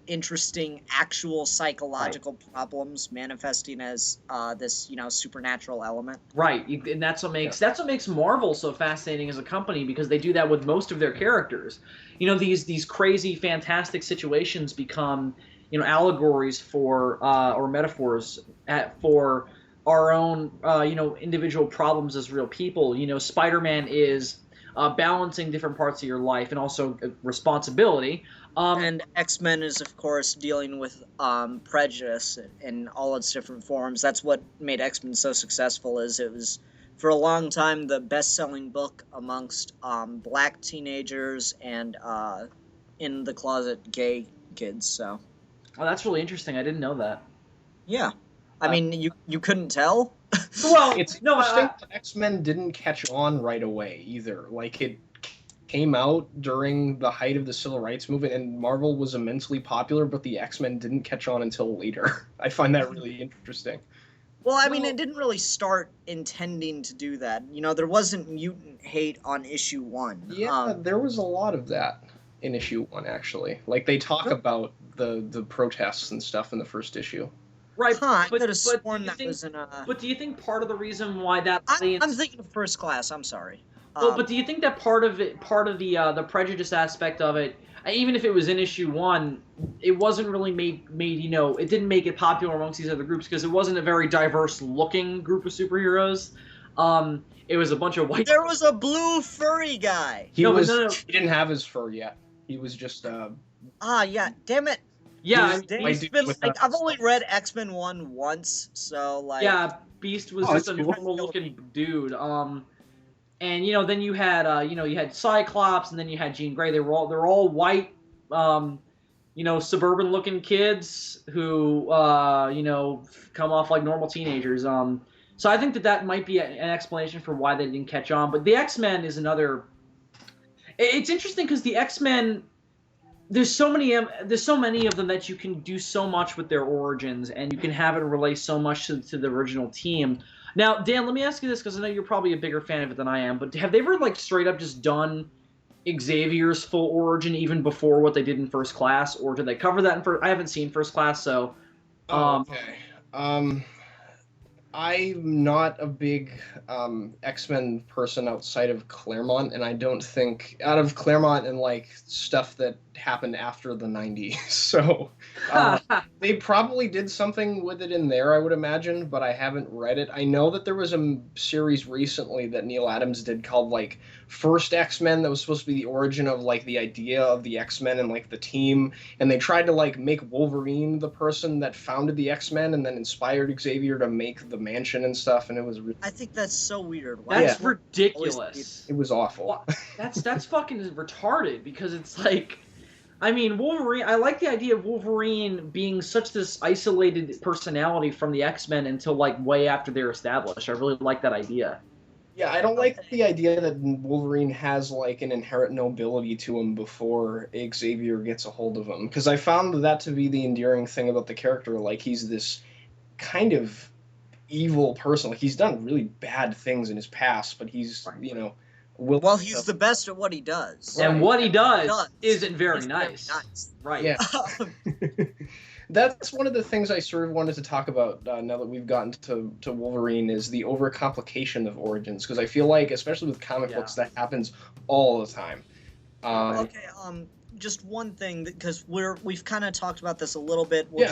interesting actual psychological problems manifesting as this, supernatural element. Right, and that's what makes Marvel so fascinating as a company, because they do that with most of their characters. These crazy, fantastic situations become, allegories for or metaphors for our own, individual problems as real people. Spider-Man is balancing different parts of your life, and also responsibility. And X-Men is, of course, dealing with prejudice in all its different forms. That's what made X-Men so successful, is it was, for a long time, the best-selling book amongst black teenagers and in-the-closet gay kids, so. Oh, that's really interesting. I didn't know that. Yeah. I mean, you couldn't tell? Well, It's interesting that X-Men didn't catch on right away, either. Like, it came out during the height of the civil rights movement, and Marvel was immensely popular, but the X-Men didn't catch on until later. I find that really interesting. Well, I mean, it didn't really start intending to do that. There wasn't mutant hate on issue 1. Yeah, there was a lot of that in issue 1, actually. Like, they talk about the protests and stuff in the first issue. Right, I could have sworn that was in But do you think part of the reason why that I'm thinking of First Class, I'm sorry. Well, but do you think that part of the prejudice aspect of it, even if it was in issue 1, it wasn't really made it didn't make it popular amongst these other groups, because it wasn't a very diverse looking group of superheroes. It was a bunch of white. There was a blue furry guy. He didn't have his fur yet. He was just yeah, damn it. Yeah, I've only read X-Men 1 once, so like. Yeah, Beast was just a normal looking dude. And then you had Cyclops, and then you had Jean Grey. They're all white, suburban looking kids who come off like normal teenagers. So I think that might be an explanation for why they didn't catch on. But the X-Men is another. It's interesting because the X-Men, there's so many of them that you can do so much with their origins, and you can have it relate so much to the original team. Now, Dan, let me ask you this, because I know you're probably a bigger fan of it than I am, but have they ever, like, straight up just done Xavier's full origin even before what they did in First Class, or did they cover that in First? I haven't seen First Class, so. Okay. I'm not a big X-Men person outside of Claremont, and I don't think, out of Claremont and like stuff that happened after the 90s. So they probably did something with it in there, I would imagine, but I haven't read it. I know that there was a series recently that Neil Adams did called, like, First X-Men, that was supposed to be the origin of, like, the idea of the X-Men and, like, the team, and they tried to, like, make Wolverine the person that founded the X-Men and then inspired Xavier to make the mansion and stuff, and it was really... I think that's so weird. That's ridiculous. It was awful. Well, that's fucking retarded, because it's like, I mean, Wolverine, I like the idea of Wolverine being such this isolated personality from the X-Men until, like, way after they're established. I really like that idea. Yeah, I don't like the idea that Wolverine has, like, an inherent nobility to him before Xavier gets a hold of him. Because I found that to be the endearing thing about the character. Like, he's this kind of evil person. Like, he's done really bad things in his past, but he's, you know... Well, he's the best at what he does. And what he does isn't very nice. Right. Yeah. That's one of the things I sort of wanted to talk about now that we've gotten to Wolverine, is the overcomplication of origins, because I feel like, especially with comic books, that happens all the time. Okay, just one thing, because we've kind of talked about this a little bit. We'll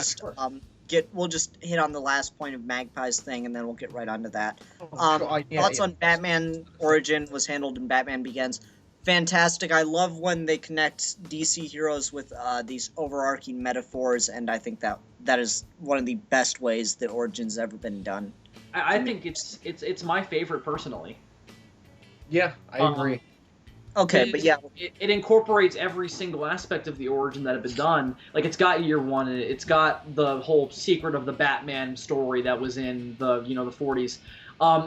just hit on the last point of Magpie's thing, and then we'll get right onto that. Thoughts on Batman Origin was handled in Batman Begins. Fantastic. I love when they connect DC heroes with these overarching metaphors, and I think that is one of the best ways that Origin's ever been done. I think it's my favorite personally. Yeah, I agree. Okay, but yeah. It incorporates every single aspect of the origin that had been done. Like, it's got year one in it. It's got the whole secret of the Batman story that was in the, the 40s.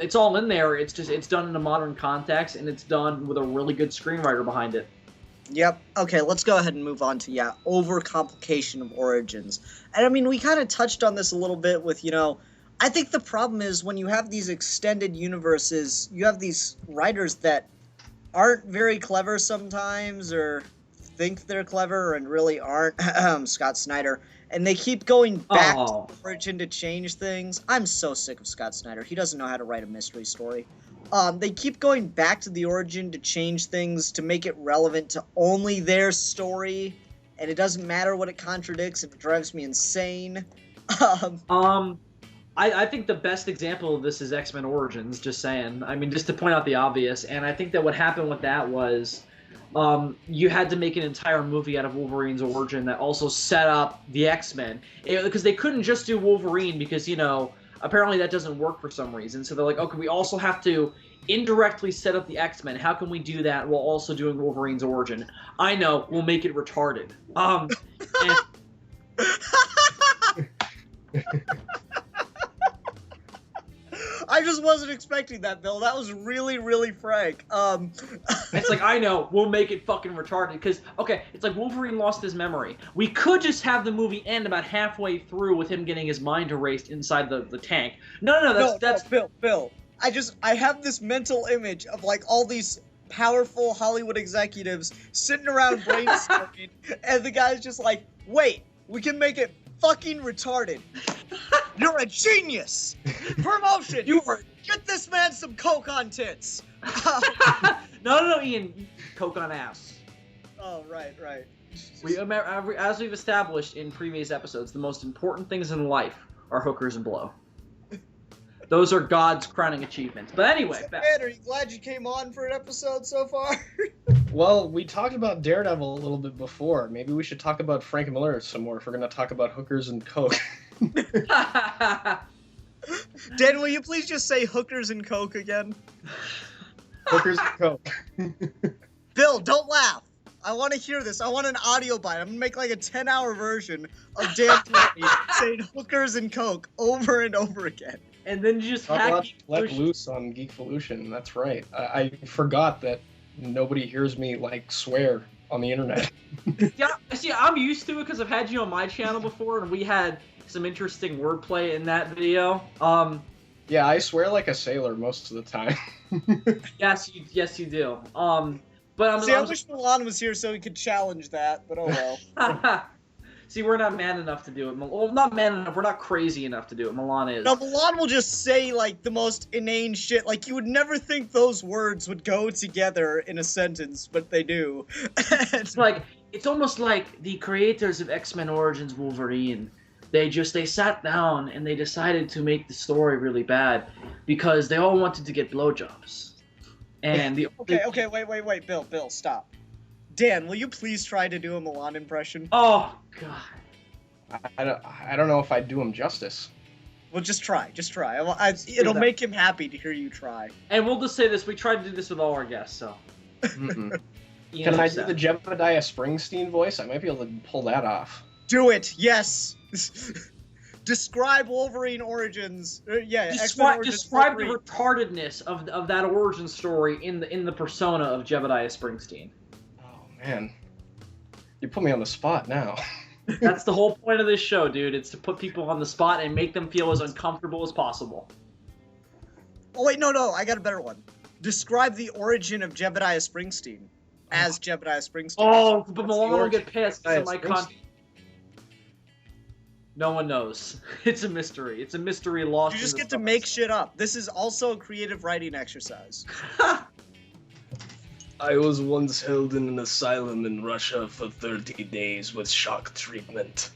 It's all in there. It's done in a modern context, and it's done with a really good screenwriter behind it. Yep. Okay, let's go ahead and move on to, overcomplication of origins. And I mean, we kind of touched on this a little bit with, I think the problem is when you have these extended universes, you have these writers that aren't very clever sometimes, or think they're clever and really aren't. Scott Snyder. And they keep going back to Origin to change things. I'm so sick of Scott Snyder. He doesn't know how to write a mystery story. They keep going back to the Origin to change things, to make it relevant to only their story. And it doesn't matter what it contradicts, and it drives me insane. I think the best example of this is X-Men Origins, just saying. I mean, just to point out the obvious. And I think that what happened with that was you had to make an entire movie out of Wolverine's origin that also set up the X-Men. Because they couldn't just do Wolverine because, apparently that doesn't work for some reason. So they're like, okay, we also have to indirectly set up the X-Men. How can we do that while also doing Wolverine's origin? I know, we'll make it retarded. I just wasn't expecting that, Bill. That was really, really frank. It's like, I know, we'll make it fucking retarded. Because, okay, it's like Wolverine lost his memory. We could just have the movie end about halfway through with him getting his mind erased inside the tank. No, that's... Bill. I have this mental image of, like, all these powerful Hollywood executives sitting around brainstorming, and the guy's just like, wait, we can make it fucking retarded. You're a genius! Promotion! Get this man some coke on tits! No, Ian. Coke on ass. Oh, right. As we've established in previous episodes, the most important things in life are hookers and blow. Those are God's crowning achievements. But anyway... Man, are you glad you came on for an episode so far? Well, we talked about Daredevil a little bit before. Maybe we should talk about Frank Miller some more if we're going to talk about hookers and coke. Dan, will you please just say hookers and coke again? Hookers and coke. Bill, don't laugh. I want to hear this. I want an audio bite. I'm going to make like a 10-hour version of Dan saying hookers and coke over and over again. And then you just let loose on Geekvolution. That's right. I forgot that nobody hears me like swear on the internet. Yeah, see, I'm used to it because I've had you on my channel before, and we had some interesting wordplay in that video. Yeah, I swear like a sailor most of the time. Yes, you do. But I wish Milan was here so he could challenge that. But oh well. See, we're not man enough to do it. Well, not man enough. We're not crazy enough to do it. Milan is. No, Milan will just say, like, the most inane shit. Like, you would never think those words would go together in a sentence, but they do. It's like it's almost like the creators of X-Men Origins Wolverine. They sat down and they decided to make the story really bad because they all wanted to get blowjobs. And the Okay, wait, Bill, stop. Dan, will you please try to do a Milan impression? Oh God. I don't know if I'd do him justice. Well, just try. It'll make him happy to hear you try. And we'll just say this: we tried to do this with all our guests, so. Can I do the Jebediah Springsteen voice? I might be able to pull that off. Do it, yes. Describe Wolverine origins. Describe the Wolverine. retardedness of that origin story in the persona of Jebediah Springsteen. Oh man, you put me on the spot now. That's the whole point of this show, dude. It's to put people on the spot and make them feel as uncomfortable as possible. Oh wait, no, I got a better one. Describe the origin of Jebediah Springsteen as Jebediah Springsteen. Oh, but Milan will get pissed because of my content. No one knows. It's a mystery. It's a mystery lost. You just get to make shit up. This is also a creative writing exercise. I was once held in an asylum in Russia for 30 days with shock treatment.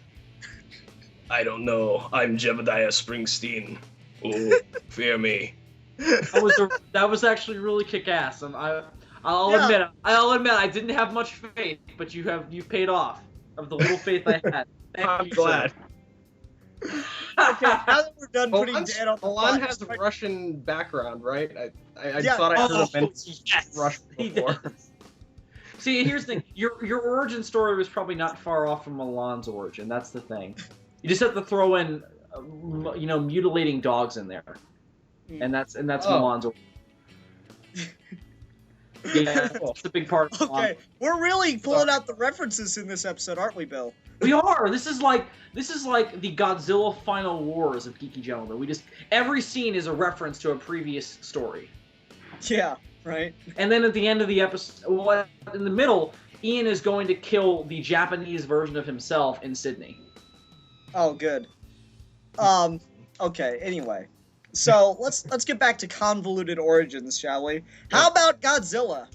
I don't know. I'm Jebediah Springsteen. Oh, fear me. That was actually really kick-ass. I'll admit I didn't have much faith, but you paid off of the little faith I had. I'm glad. Okay, now that we're done putting Dan on the Milan spot, has a Russian background, right? I Yeah. thought I heard him mention yes, Russian he before. does. See, here's the thing. Your origin story was probably not far off from Milan's origin. That's the thing. You just have to throw in, mutilating dogs in there, and that's Milan's origin. Yeah, that's a big part of Milan. Okay, we're really pulling out the references in this episode, aren't we, Bill? We are. This is like the Godzilla Final Wars of Geeky Gentlemen. Every scene is a reference to a previous story. Yeah, right. And then at the end of the episode, in the middle, Ian is going to kill the Japanese version of himself in Sydney. Oh, good. Okay, anyway. So, let's get back to convoluted origins, shall we? How about Godzilla?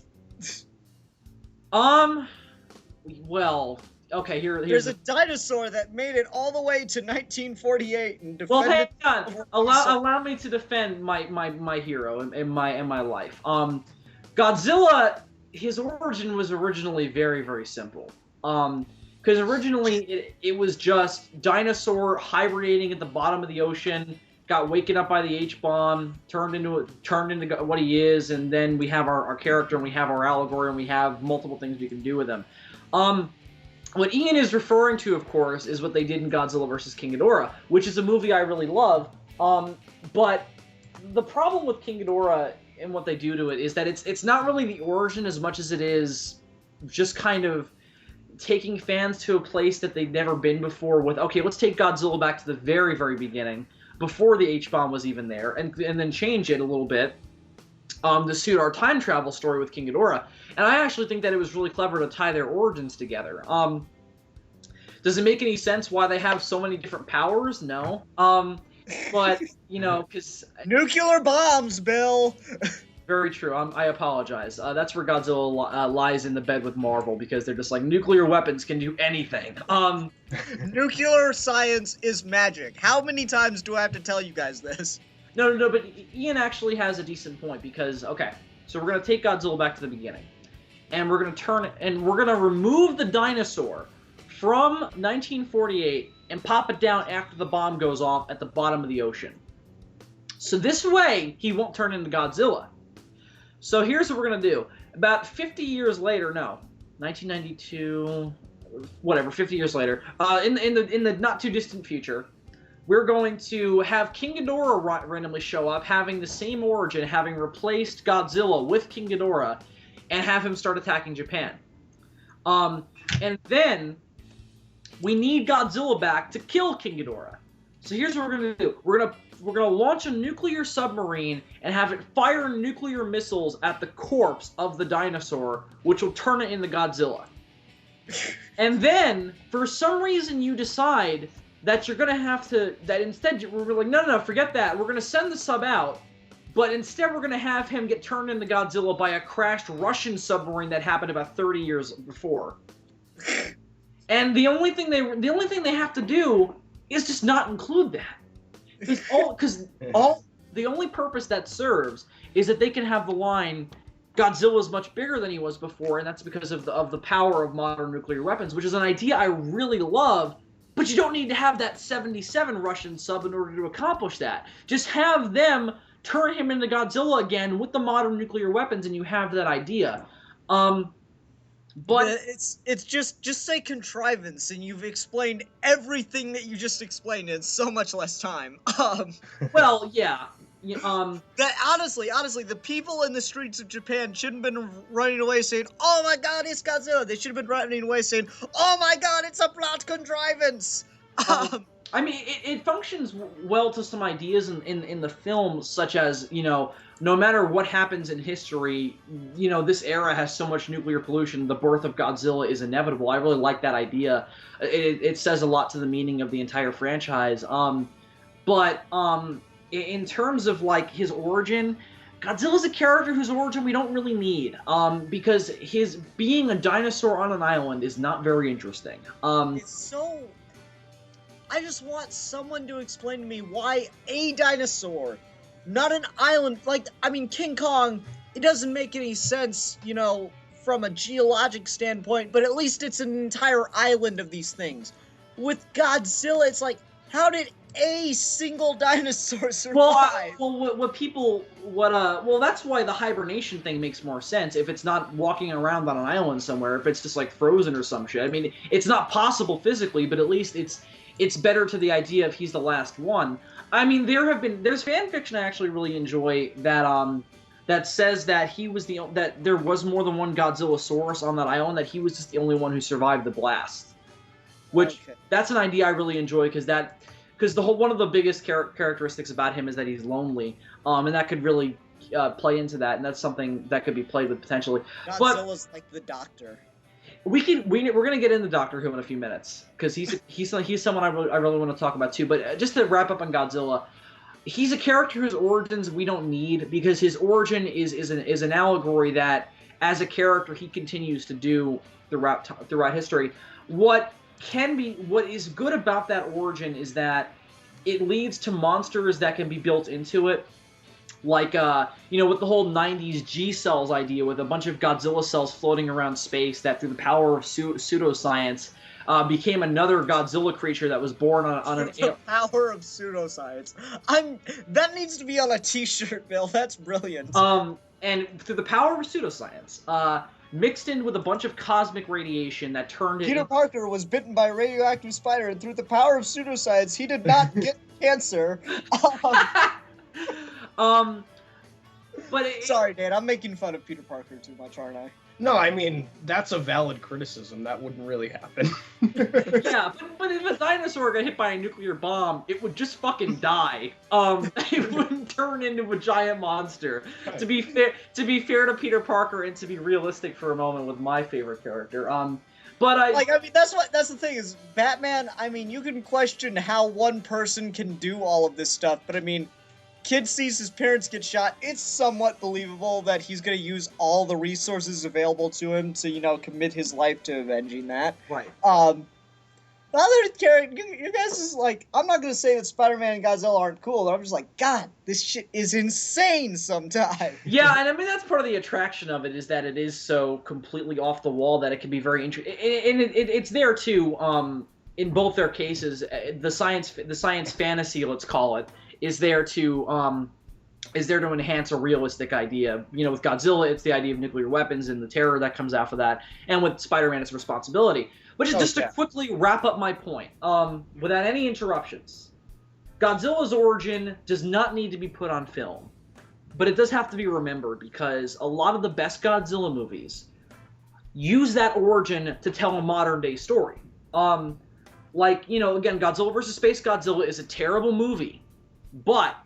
Well, okay, There's a dinosaur that made it all the way to 1948 and defended... Well, hang on. Allow me to defend my hero in my life. Godzilla, his origin was originally very, very simple. Because originally it was just dinosaur hibernating at the bottom of the ocean, got waken up by the H-bomb, turned into what he is, and then we have our character and we have our allegory and we have multiple things we can do with him. What Ian is referring to, of course, is what they did in Godzilla vs. King Ghidorah, which is a movie I really love. But the problem with King Ghidorah and what they do to it is that it's not really the origin as much as it is just kind of taking fans to a place that they've never been before with, okay, let's take Godzilla back to the very, very beginning, before the H-bomb was even there, and then change it a little bit to suit our time travel story with King Ghidorah. And I actually think that it was really clever to tie their origins together. Does it make any sense why they have so many different powers? No. But, because... Nuclear bombs, Bill! Very true. I apologize. That's where Godzilla lies in the bed with Marvel, because they're just like, nuclear weapons can do anything. Nuclear science is magic. How many times do I have to tell you guys this? No, but Ian actually has a decent point, because, okay, so we're going to take Godzilla back to the beginning, and we're going to remove the dinosaur from 1948 and pop it down after the bomb goes off at the bottom of the ocean. So this way, he won't turn into Godzilla. So here's what we're going to do. About 50 years later, 1992, whatever, 50 years later, in the not too distant future, we're going to have King Ghidorah randomly show up, having the same origin, having replaced Godzilla with King Ghidorah, and have him start attacking Japan. And then we need Godzilla back to kill King Ghidorah. So here's what we're going to do. We're going to launch a nuclear submarine and have it fire nuclear missiles at the corpse of the dinosaur, which will turn it into Godzilla. And then, for some reason, you decide that you're going to have to... That instead, we're like, no, forget that. We're going to send the sub out, but instead we're going to have him get turned into Godzilla by a crashed Russian submarine that happened about 30 years before. And the only thing they have to do is just not include that. The only purpose that serves is that they can have the line, Godzilla is much bigger than he was before, and that's because of the power of modern nuclear weapons, which is an idea I really love. But you don't need to have that 77 Russian sub in order to accomplish that. Just have them turn him into Godzilla again with the modern nuclear weapons, and you have that idea. But it's just say contrivance, and you've explained everything that you just explained in so much less time. Well, yeah. That honestly, the people in the streets of Japan shouldn't have been running away saying, "Oh my God, it's Godzilla." They should have been running away saying, "Oh my God, it's a plot contrivance." I mean, it functions well to some ideas in the film, such as, no matter what happens in history, this era has so much nuclear pollution, the birth of Godzilla is inevitable. I really like that idea. It says a lot to the meaning of the entire franchise. In terms of, like, his origin, Godzilla's a character whose origin we don't really need, because his being a dinosaur on an island is not very interesting. It's so... I just want someone to explain to me why a dinosaur, not an island, King Kong, it doesn't make any sense, from a geologic standpoint, but at least it's an entire island of these things. With Godzilla, it's like, how did a single dinosaur survive? That's why the hibernation thing makes more sense if it's not walking around on an island somewhere, if it's just like frozen or some shit. I mean, it's not possible physically, but at least it's better to the idea of he's the last one. I mean, there's fan fiction I actually really enjoy that says that that there was more than one Godzillasaurus on that island, that he was just the only one who survived the blast. Which, that's an idea I really enjoy, because one of the biggest characteristics about him is that he's lonely, and that could really play into that, and that's something that could be played with potentially. Godzilla's like the Doctor. We're gonna get into Doctor Who in a few minutes, because he's someone I really want to talk about too. But just to wrap up on Godzilla, he's a character whose origins we don't need, because his origin is an allegory that, as a character, he continues to do throughout history. What is good about that origin is that it leads to monsters that can be built into it. Like, with the whole 90s G-cells idea, with a bunch of Godzilla cells floating around space that, through the power of pseudoscience, became another Godzilla creature that was born on an... The power of pseudoscience. That needs to be on a t-shirt, Bill. That's brilliant. And through the power of pseudoscience, mixed in with a bunch of cosmic radiation that turned it... Peter Parker was bitten by a radioactive spider, and through the power of pseudoscience, he did not get cancer. Sorry, Dan, I'm making fun of Peter Parker too much, aren't I? No, I mean, that's a valid criticism. That wouldn't really happen. Yeah, but if a dinosaur got hit by a nuclear bomb, it would just fucking die. It wouldn't turn into a giant monster. Right. To be fair to Peter Parker, and to be realistic for a moment with my favorite character, that's the thing is, Batman, I mean, you can question how one person can do all of this stuff, but I mean, kid sees his parents get shot, it's somewhat believable that he's going to use all the resources available to him to, commit his life to avenging that. Right. The other character, you guys is like, I'm not going to say that Spider-Man and Godzilla aren't cool, but I'm just like, God, this shit is insane sometimes. Yeah, and I mean, that's part of the attraction of it, is that it is so completely off the wall that it can be very interesting. And it's there, too, in both their cases. The science fantasy, let's call it, is there to enhance a realistic idea. With Godzilla, it's the idea of nuclear weapons and the terror that comes out of that, and with Spider-Man, it's responsibility. But just to quickly wrap up my point, without any interruptions, Godzilla's origin does not need to be put on film, but it does have to be remembered, because a lot of the best Godzilla movies use that origin to tell a modern-day story. Again, Godzilla vs. Space Godzilla is a terrible movie, but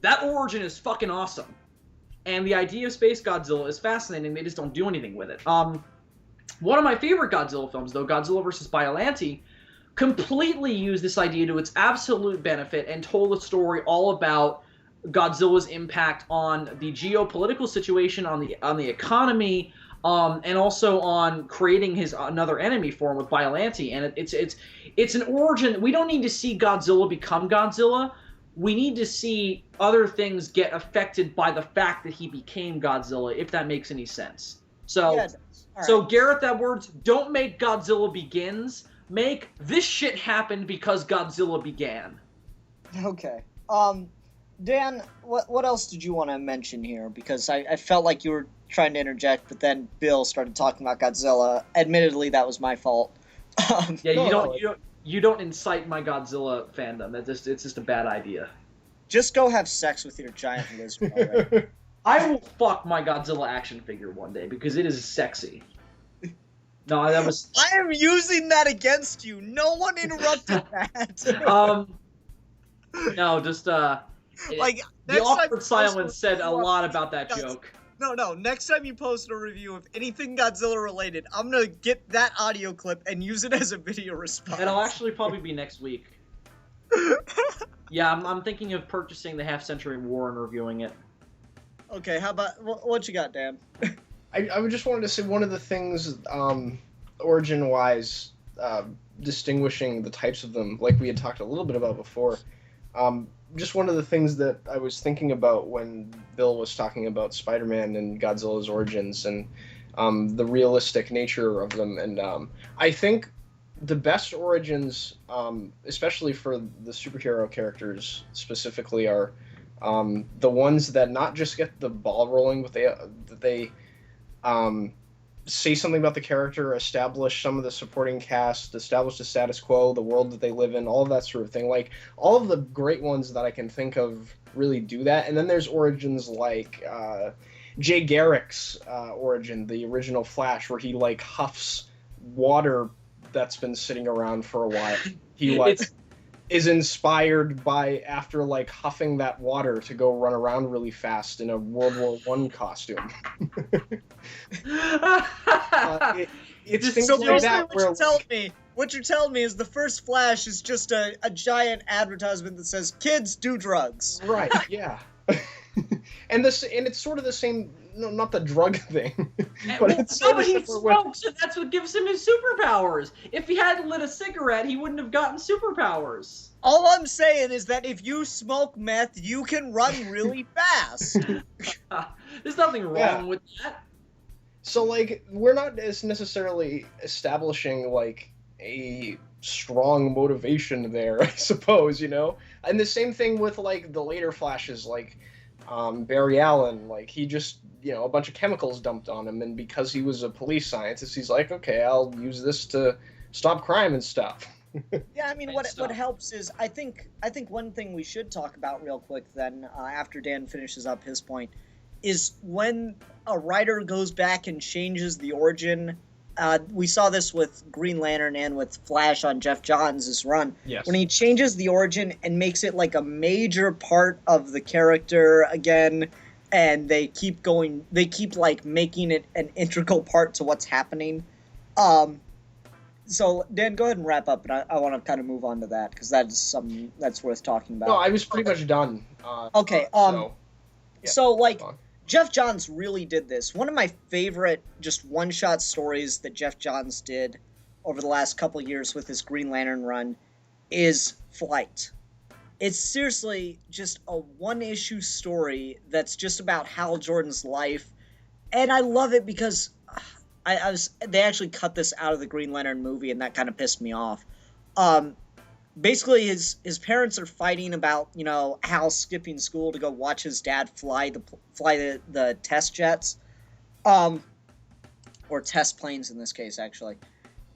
that origin is fucking awesome. And the idea of Space Godzilla is fascinating, they just don't do anything with it. One of my favorite Godzilla films, though, Godzilla vs. Biollante, completely used this idea to its absolute benefit and told a story all about Godzilla's impact on the geopolitical situation, on the economy, and also on creating his another enemy form with Biollante. And it's an origin. We don't need to see Godzilla become Godzilla. We need to see other things get affected by the fact that he became Godzilla, if that makes any sense. So, Yeah, so Gareth Edwards, don't make Godzilla Begins. Make this shit happen because Godzilla began. Okay. Dan, what else did you want to mention here? Because I felt like you were trying to interject, but then Bill started talking about Godzilla. Admittedly, that was my fault. Yeah, you don't incite my Godzilla fandom. It's just a bad idea. Just go have sex with your giant lizard already. I will fuck my Godzilla action figure one day because it is sexy. No, that was. I am using that against you. No one interrupted that. No, just Like the awkward silence said a lot about that joke. No. Next time you post a review of anything Godzilla related, I'm gonna get that audio clip and use it as a video response. It'll actually probably be next week. Yeah, I'm thinking of purchasing the Half Century War and reviewing it. Okay, how about what you got, Dan? I would just wanted to say one of the things, origin-wise, distinguishing the types of them, like we had talked a little bit about before. Just one of the things that I was thinking about when Bill was talking about Spider-Man and Godzilla's origins and the realistic nature of them. And I think the best origins, especially for the superhero characters specifically, are the ones that not just get the ball rolling, but they say something about the character, establish some of the supporting cast, establish the status quo, the world that they live in, all of that sort of thing. Like, all of the great ones that I can think of really do that. And then there's origins like Jay Garrick's origin, the original Flash, where he, like, huffs water that's been sitting around for a while. He, like, is inspired by, after, like, huffing that water, to go run around really fast in a World War I costume. It's things So like basically that where... what you're telling me is the first Flash is just a giant advertisement that says, kids do drugs. Right, yeah. and it's sort of the same, no, not the drug thing, but it's sort of he similar smokes, and that's what gives him his superpowers. If he hadn't lit a cigarette, he wouldn't have gotten superpowers. All I'm saying is that if you smoke meth, you can run really fast. There's nothing wrong with that. So, like, we're not as necessarily establishing, like, a strong motivation there, I suppose, you know? And the same thing with, like, the later Flashes, like, Barry Allen, like, he just, you know, a bunch of chemicals dumped on him, and because he was a police scientist, he's like, okay, I'll use this to stop crime and stuff. Yeah, I mean, what helps is, I think one thing we should talk about real quick then, after Dan finishes up his point, is when a writer goes back and changes the origin. We saw this with Green Lantern and with Flash on Jeff Johns' run. Yes. When he changes the origin and makes it like a major part of the character again, and they keep like making it an integral part to what's happening. So, Dan, go ahead and wrap up, and I want to kind of move on to that, because that is something that's worth talking about. No, I was pretty much done. Okay, so like, Jeff Johns really did this. One of my favorite just one-shot stories that Jeff Johns did over the last couple years with his Green Lantern run is Flight. It's seriously just a one-issue story that's just about Hal Jordan's life, and I love it because they actually cut this out of the Green Lantern movie, and that kind of pissed me off. Basically, his parents are fighting about, you know, Hal skipping school to go watch his dad fly the test jets, or test planes in this case, actually.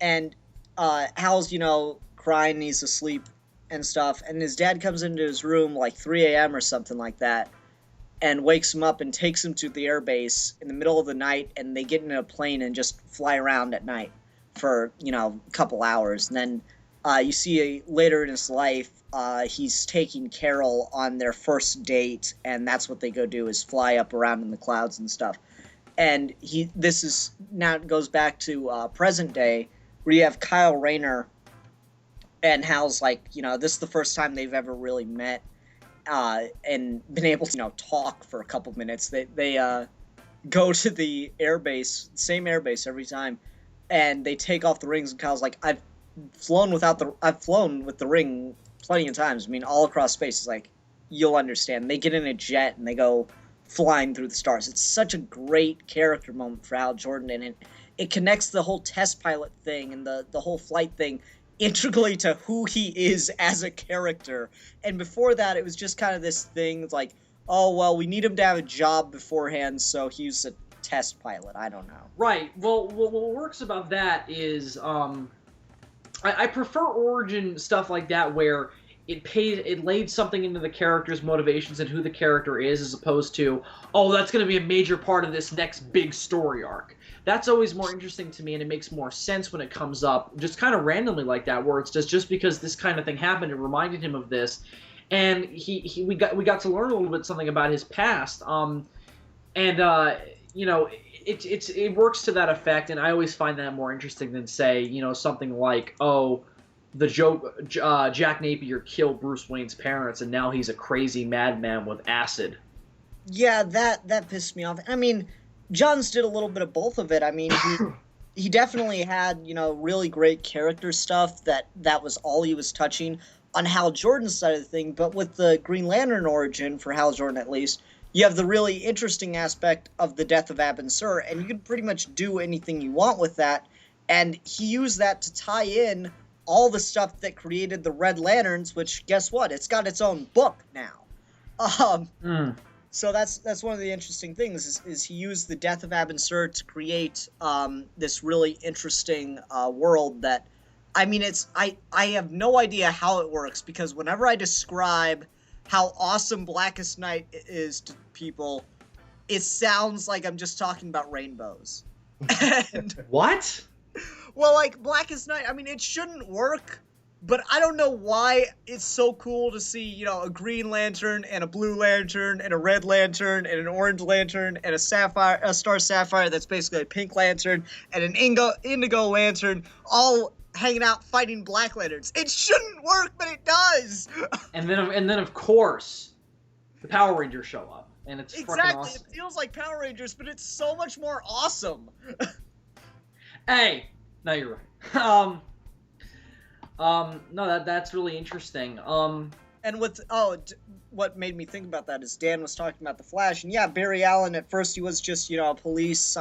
And Hal's, you know, crying, he's asleep and stuff, and his dad comes into his room like 3 a.m. or something like that, and wakes him up and takes him to the airbase in the middle of the night, and they get in a plane and just fly around at night for, you know, a couple hours, and then you see later in his life, he's taking Carol on their first date, and that's what they go do, is fly up around in the clouds and stuff. And this is now goes back to present day, where you have Kyle Rayner, and Hal's like, you know, this is the first time they've ever really met, and been able to, you know, talk for a couple minutes. They go to the airbase, same airbase every time, and they take off the rings, and Kyle's like, I've flown with the ring plenty of times. I mean, all across space. It's like, you'll understand. They get in a jet and they go flying through the stars. It's such a great character moment for Hal Jordan, and it connects the whole test pilot thing and the whole flight thing integrally to who he is as a character. And before that, it was just kind of this thing like, oh, well, we need him to have a job beforehand, so he's a test pilot. I don't know. Right. Well, what works about that is I prefer origin stuff like that where it laid something into the character's motivations and who the character is, as opposed to, oh, that's going to be a major part of this next big story arc. That's always more interesting to me, and it makes more sense when it comes up just kind of randomly like that, where it's just because this kind of thing happened, it reminded him of this, and we got to learn a little bit something about his past, you know, it works to that effect, and I always find that more interesting than, say, you know, something like, oh, Jack Napier killed Bruce Wayne's parents, and now he's a crazy madman with acid. Yeah, that pissed me off. I mean, Johns did a little bit of both of it. I mean, he definitely had, you know, really great character stuff that was all he was touching on Hal Jordan's side of the thing. But with the Green Lantern origin, for Hal Jordan at least, you have the really interesting aspect of the death of Abin Sur, and you can pretty much do anything you want with that. And he used that to tie in all the stuff that created the Red Lanterns, which, guess what? It's got its own book now. So that's one of the interesting things is he used the death of Abin Sur to create this really interesting world that, I mean, I have no idea how it works, because whenever I describe how awesome Blackest Night is to people, it sounds like I'm just talking about rainbows. And, What? well, like, Blackest Night, I mean, it shouldn't work, but I don't know why it's so cool to see, you know, a Green Lantern and a Blue Lantern and a Red Lantern and an Orange Lantern and a Star Sapphire that's basically a Pink Lantern and an Indigo Lantern all hanging out fighting Black Lanterns. It shouldn't work, but it does. And then of course, the Power Rangers show up, and it's Exactly. freaking awesome. It feels like Power Rangers, but it's so much more awesome. Hey, no, you're right. No, that's really interesting. And what made me think about that is Dan was talking about the Flash, and yeah, Barry Allen at first he was just, you know, a police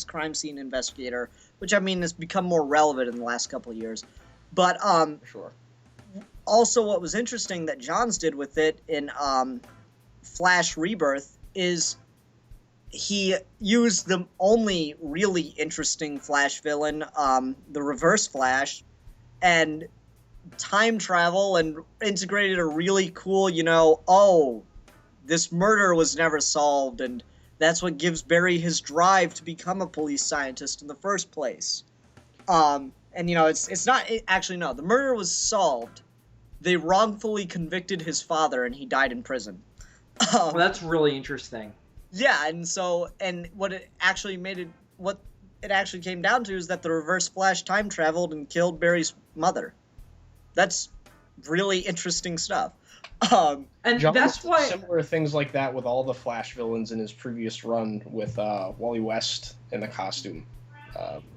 crime scene investigator, which I mean has become more relevant in the last couple of years. But Sure. also what was interesting that Johns did with it in Flash Rebirth is he used the only really interesting Flash villain, the Reverse Flash, and time travel, and integrated a really cool, you know, oh, this murder was never solved, and that's what gives Barry his drive to become a police scientist in the first place. And, you know, actually, no, the murder was solved. They wrongfully convicted his father, and he died in prison. Well, that's really interesting. Yeah, and what it actually came down to is that the Reverse Flash time traveled and killed Barry's mother. That's really interesting stuff. And John that's did why similar things like that with all the Flash villains in his previous run with Wally West in the costume.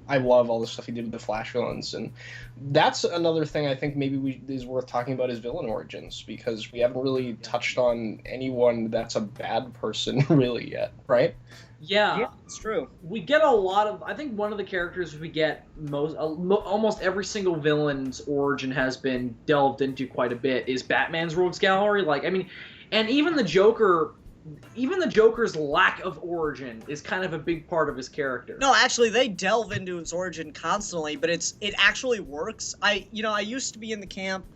I love all the stuff he did with the Flash villains, and that's another thing I think maybe is worth talking about is villain origins, because we haven't really touched on anyone that's a bad person really yet, right? yeah, It's true. we get a lot of. I think one of the characters we get almost every single villain's origin has been delved into quite a bit is Batman's Rogues Gallery. Like, I mean, and even the Joker's lack of origin is kind of a big part of his character. No, actually, they delve into his origin constantly, but it actually works. I used to be in the camp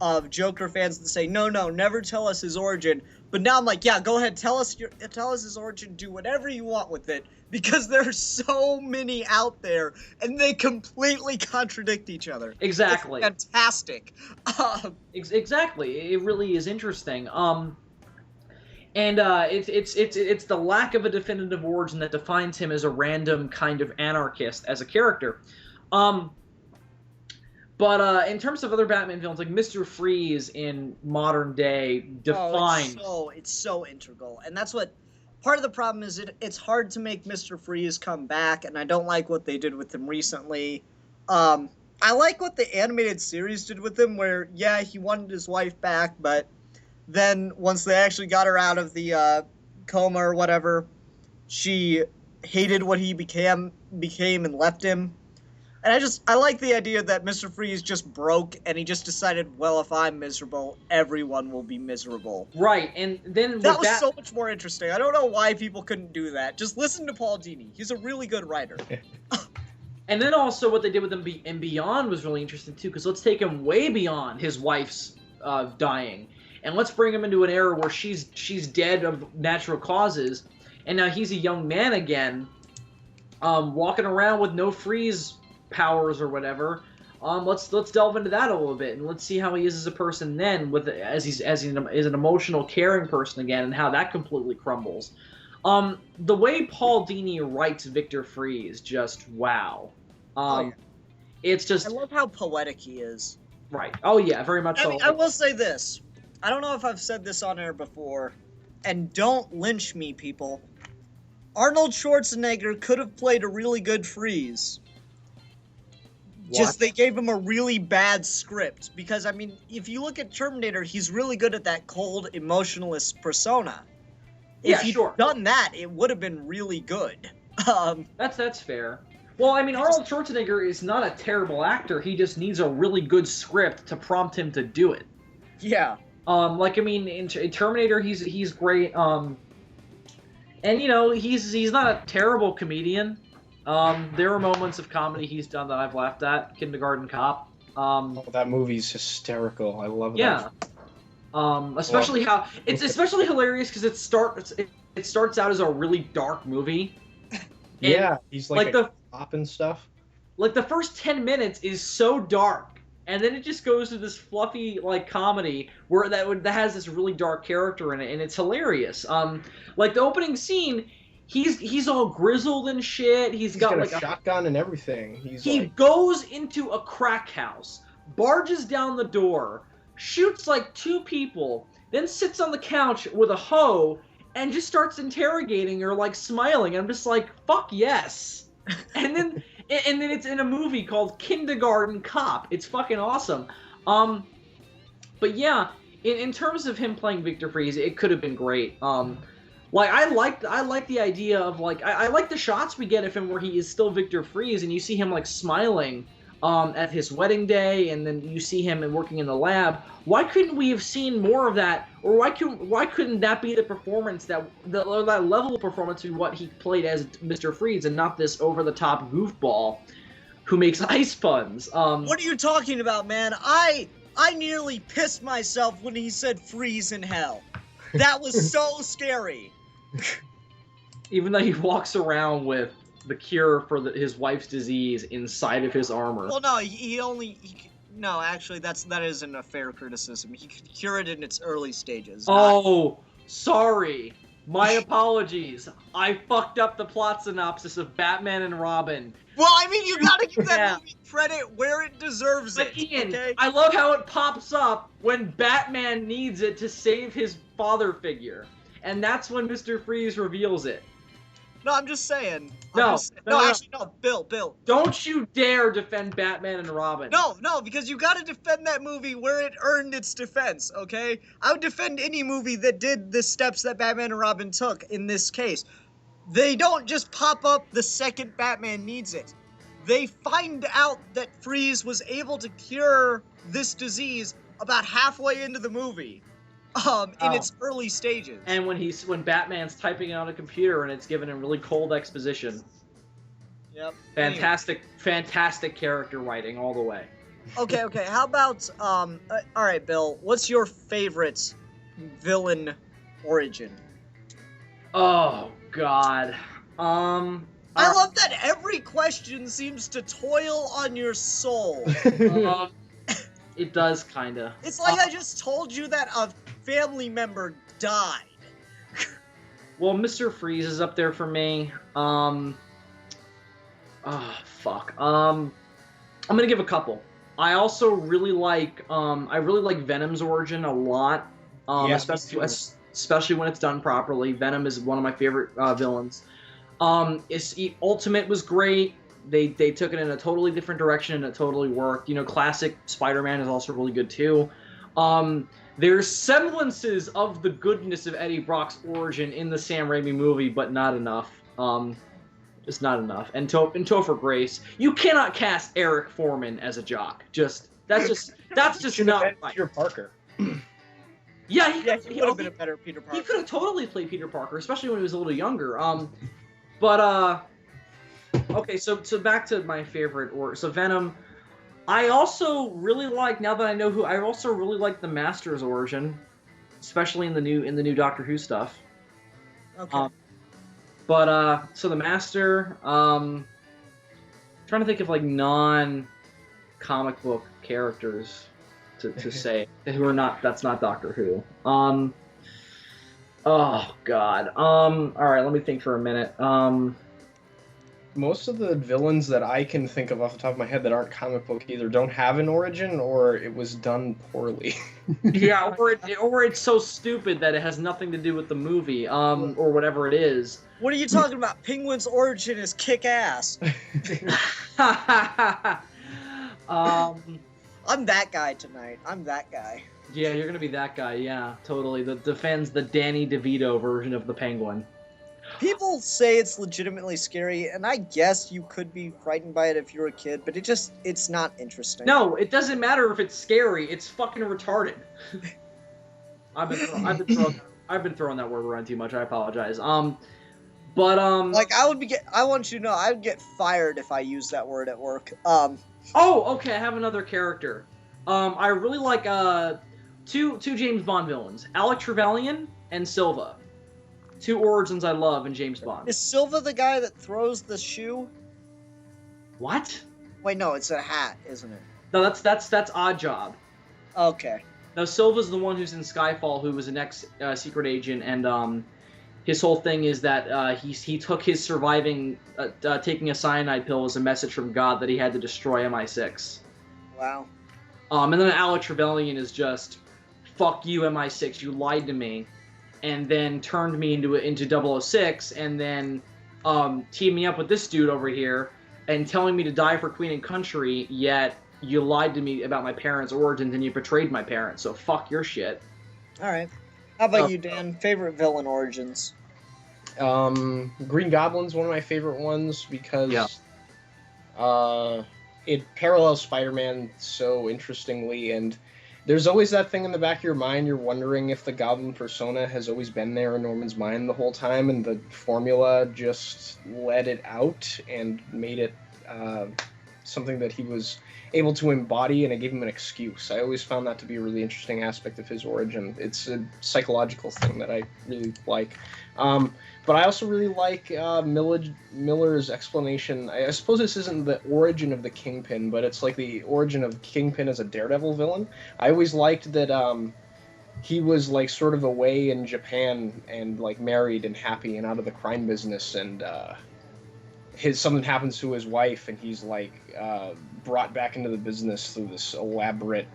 of Joker fans that say, no, never tell us his origin. But now I'm like, yeah, go ahead, tell us his origin, do whatever you want with it, because there's so many out there, and they completely contradict each other. Exactly. It's fantastic. Exactly. It really is interesting. And it's the lack of a definitive origin that defines him as a random kind of anarchist as a character. But in terms of other Batman villains, like Mr. Freeze in modern day, defines. It's so integral, and that's what part of the problem is it's hard to make Mr. Freeze come back, and I don't like what they did with him recently. I like what the animated series did with him, where, yeah, he wanted his wife back, but then once they actually got her out of the coma or whatever, she hated what he became and left him. And I like the idea that Mr. Freeze just broke, and he just decided, well, if I'm miserable, everyone will be miserable. Right, and then That was so much more interesting. I don't know why people couldn't do that. Just listen to Paul Dini. He's a really good writer. And then also what they did with him and beyond was really interesting too, because let's take him way beyond his wife's dying, and let's bring him into an era where she's dead of natural causes, and now he's a young man again, walking around with no freeze powers or whatever. Let's delve into that a little bit, and let's see how he is as a person then, as he's an emotional, caring person again, and how that completely crumbles. The way Paul Dini writes Victor Freeze, just wow. It's just... I love how poetic he is. Right. Oh, yeah, very much so. I will say this. I don't know if I've said this on air before, and don't lynch me, people. Arnold Schwarzenegger could have played a really good Freeze. Just they gave him a really bad script. Because, I mean, if you look at Terminator, he's really good at that cold, emotionless persona. If he'd done that, it would have been really good. That's fair. Well, I mean, Arnold Schwarzenegger is not a terrible actor. He just needs a really good script to prompt him to do it. Yeah. Like, I mean, in Terminator, he's great. And, you know, he's not a terrible comedian. There are moments of comedy he's done that I've laughed at. Kindergarten Cop. That movie's hysterical. I love that. Yeah. Especially how it's especially hilarious because it starts out as a really dark movie. Yeah, he's like the cop and stuff. Like the first 10 minutes is so dark, and then it just goes to this fluffy like comedy where that has this really dark character in it, and it's hilarious. Like the opening scene, he's all grizzled and shit. He's got like a shotgun and everything. He goes into a crack house, barges down the door, shoots like 2 people, then sits on the couch with a hoe and just starts interrogating her, like smiling. I'm just like, fuck yes. And then it's in a movie called Kindergarten Cop. It's fucking awesome. But yeah, in terms of him playing Victor Freeze, it could have been great. Like I like the idea of like I like the shots we get of him where he is still Victor Freeze, and you see him like smiling at his wedding day, and then you see him working in the lab. Why couldn't we have seen more of that, or why couldn't that be the performance that level of performance of what he played as Mr. Freeze, and not this over the top goofball who makes ice puns? What are you talking about, man? I nearly pissed myself when he said freeze in hell. That was so scary. Even though he walks around with the cure for his wife's disease inside of his armor. Well, no, no, actually, that isn't a fair criticism. He could cure it in its early stages. Oh, sorry. My apologies. I fucked up the plot synopsis of Batman and Robin. Well, I mean, you gotta give that movie credit where it deserves it. Ian, okay? I love how it pops up when Batman needs it to save his father figure. And that's when Mr. Freeze reveals it. No, I'm just saying. No, actually, Bill. Don't you dare defend Batman and Robin. No, because you gotta defend that movie where it earned its defense, okay? I would defend any movie that did the steps that Batman and Robin took in this case. They don't just pop up the second Batman needs it. They find out that Freeze was able to cure this disease about halfway into the movie. In its early stages. And when Batman's typing it on a computer and it's given him really cold exposition. Yep. Fantastic character writing all the way. Okay. How about all right, Bill. What's your favorite villain origin? Oh God. I love that every question seems to toil on your soul. It does kinda. It's like I just told you that a family member died. Well, Mr. Freeze is up there for me. I'm gonna give a couple. I also really like Venom's origin a lot. especially when it's done properly. Venom is one of my favorite villains. Ultimate was great. They took it in a totally different direction and it totally worked. You know, classic Spider-Man is also really good too. There's semblances of the goodness of Eddie Brock's origin in the Sam Raimi movie, but not enough. Just not enough. And Topher Grace, you cannot cast Eric Foreman as a jock. That's just not right. Peter Parker. Yeah, he would have been a better Peter Parker. He could have totally played Peter Parker, especially when he was a little younger. Okay, so back to my favorite, so Venom. I also really like, now that I know I also really like the Master's origin, especially in the new Doctor Who stuff. Okay. So the Master, trying to think of like non-comic book characters to say who are that's not Doctor Who. Oh God. All right, let me think for a minute. Most of the villains that I can think of off the top of my head that aren't comic book either don't have an origin or it was done poorly. Yeah, or it's so stupid that it has nothing to do with the movie, or whatever it is. What are you talking about? Penguin's origin is kick-ass. I'm that guy tonight. I'm that guy. Yeah, you're gonna be that guy. Yeah, totally. The Danny DeVito version of the Penguin. People say it's legitimately scary, and I guess you could be frightened by it if you're a kid, but it's not interesting. No, it doesn't matter if it's scary. It's fucking retarded. I've been throwing that word around too much. I apologize. Like I want you to know I would get fired if I used that word at work. Oh, okay. I have another character. I really like two James Bond villains, Alec Trevelyan and Silva. Two origins I love in James Bond. Is Silva the guy that throws the shoe? What? Wait, no, it's a hat, isn't it? No, that's Oddjob. Okay. No, Silva's the one who's in Skyfall, who was an ex-secret agent, and his whole thing is that he took his surviving taking a cyanide pill as a message from God that he had to destroy MI6. Wow. And then Alec Trevelyan is just, fuck you, MI6, you lied to me. And then turned me into 006, and then teamed me up with this dude over here, and telling me to die for Queen and Country, yet you lied to me about my parents' origins, and you betrayed my parents, so fuck your shit. Alright. How about you, Dan? Favorite villain origins? Green Goblin's one of my favorite ones, because it parallels Spider-Man so interestingly, and there's always that thing in the back of your mind, you're wondering if the Goblin persona has always been there in Norman's mind the whole time, and the formula just let it out and made it something that he was able to embody, and it gave him an excuse. I always found that to be a really interesting aspect of his origin. It's a psychological thing that I really like. But I also really like Miller's explanation. I suppose this isn't the origin of the Kingpin, but it's like the origin of Kingpin as a Daredevil villain. I always liked that he was like sort of away in Japan and like married and happy and out of the crime business, and something happens to his wife, and he's like brought back into the business through this elaborate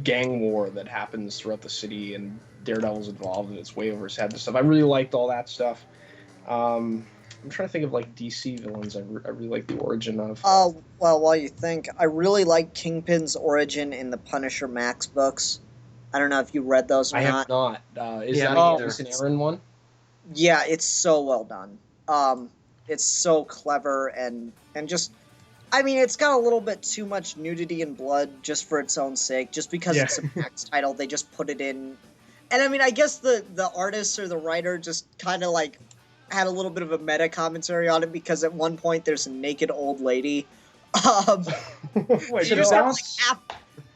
gang war that happens throughout the city, and Daredevil's involved, and it's way over his head and stuff. I really liked all that stuff. I'm trying to think of like DC villains I really like the origin of. Well, while you think, I really like Kingpin's origin in the Punisher Max books. I don't know if you read those or I not. have not. Is Yeah, that me a Aaron one? Yeah, it's so well done. It's so clever and just, I mean, it's got a little bit too much nudity and blood just for its own sake. Just because it's a Max title, they just put it in. And I mean, I guess the artist or the writer just kind of like had a little bit of a meta commentary on it, because at one point there's a naked old lady. Wait,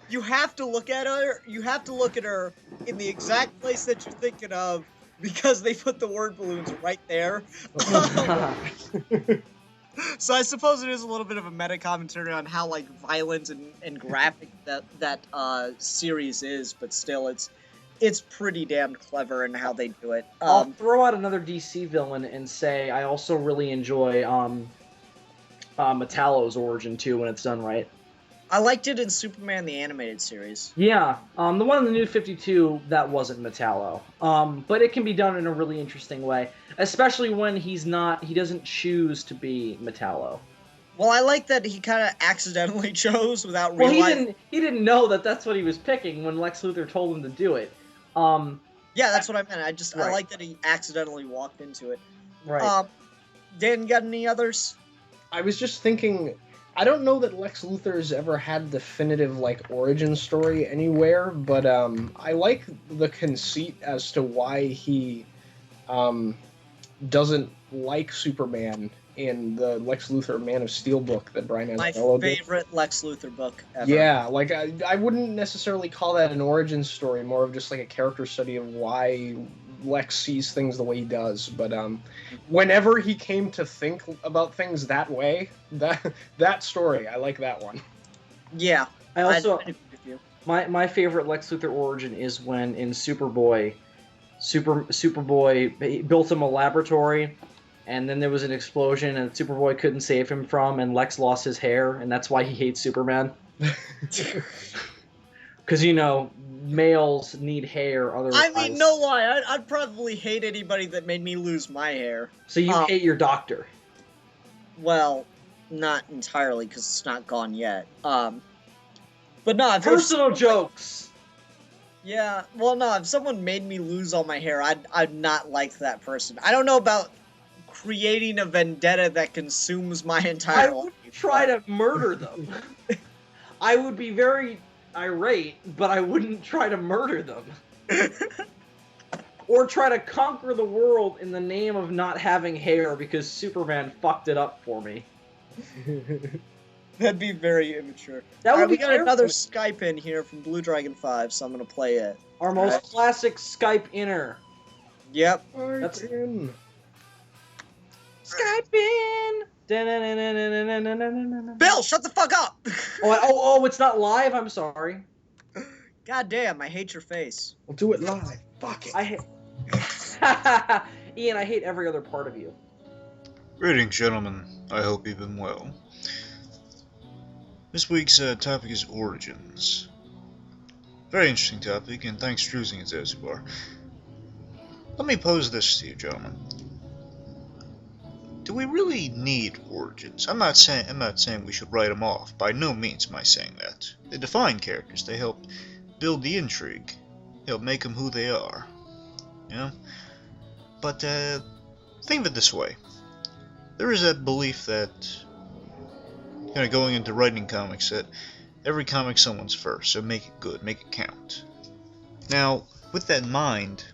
You have to look at her. You have to look at her in the exact place that you're thinking of, because they put the word balloons right there. So I suppose it is a little bit of a meta commentary on how like violent and graphic that series is, but still it's pretty damn clever in how they do it. I'll throw out another DC villain and say I also really enjoy Metallo's origin too when it's done right. I liked it in Superman the Animated Series. Yeah, the one in the New 52, that wasn't Metallo. But it can be done in a really interesting way, especially when he doesn't choose to be Metallo. Well, I like that he kind of accidentally chose without Well, realizing. he didn't know that that's what he was picking when Lex Luthor told him to do it. Yeah, that's what I meant. I Right. like that he accidentally walked into it. Right. Dan, got any others? I was just thinking, I don't know that Lex Luthor's ever had definitive like origin story anywhere, but I like the conceit as to why he doesn't like Superman in the Lex Luthor Man of Steel book that Brian My Azzarello did. favorite Lex Luthor book ever. Yeah, like I wouldn't necessarily call that an origin story, more of just like a character study of why Lex sees things the way he does. But whenever he came to think about things that way, that story, I like that one. Yeah. I also agree with you. my favorite Lex Luthor origin is when in Superboy built him a laboratory, and then there was an explosion, and Superboy couldn't save him and Lex lost his hair, and that's why he hates Superman. Because, males need hair, otherwise... I mean, no lie. I'd probably hate anybody that made me lose my hair. So you hate your doctor. Well, not entirely, because it's not gone yet. But no, Personal jokes! Yeah, well, no, if someone made me lose all my hair, I'd not like that person. I don't know about creating a vendetta that consumes my entire I life. would try to murder them. I would be very irate, but I wouldn't try to murder them. Or try to conquer the world in the name of not having hair because Superman fucked it up for me. That'd be very immature. That would Alright, be we got terrible. another Skype in here from Blue Dragon 5, so I'm gonna play it. Our most Alright. classic Skype inner. Yep. That's- in. Skype in! Bill, shut the fuck up! Oh, it's not live? I'm sorry. God damn, I hate your face. We'll do it live. Fuck it. I hate... Ian, I hate every other part of you. Greetings, gentlemen. I hope you've been well. This week's topic is origins. Very interesting topic, and thanks for choosing it, Zanzibar. Let me pose this to you, gentlemen. Do we really need origins? I'm not saying we should write them off. By no means am I saying that. They define characters. They help build the intrigue. They help make them who they are. You know? But think of it this way. There is that belief that, kind of going into writing comics, that every comic someone's first, so make it good, make it count. Now, with that in mind,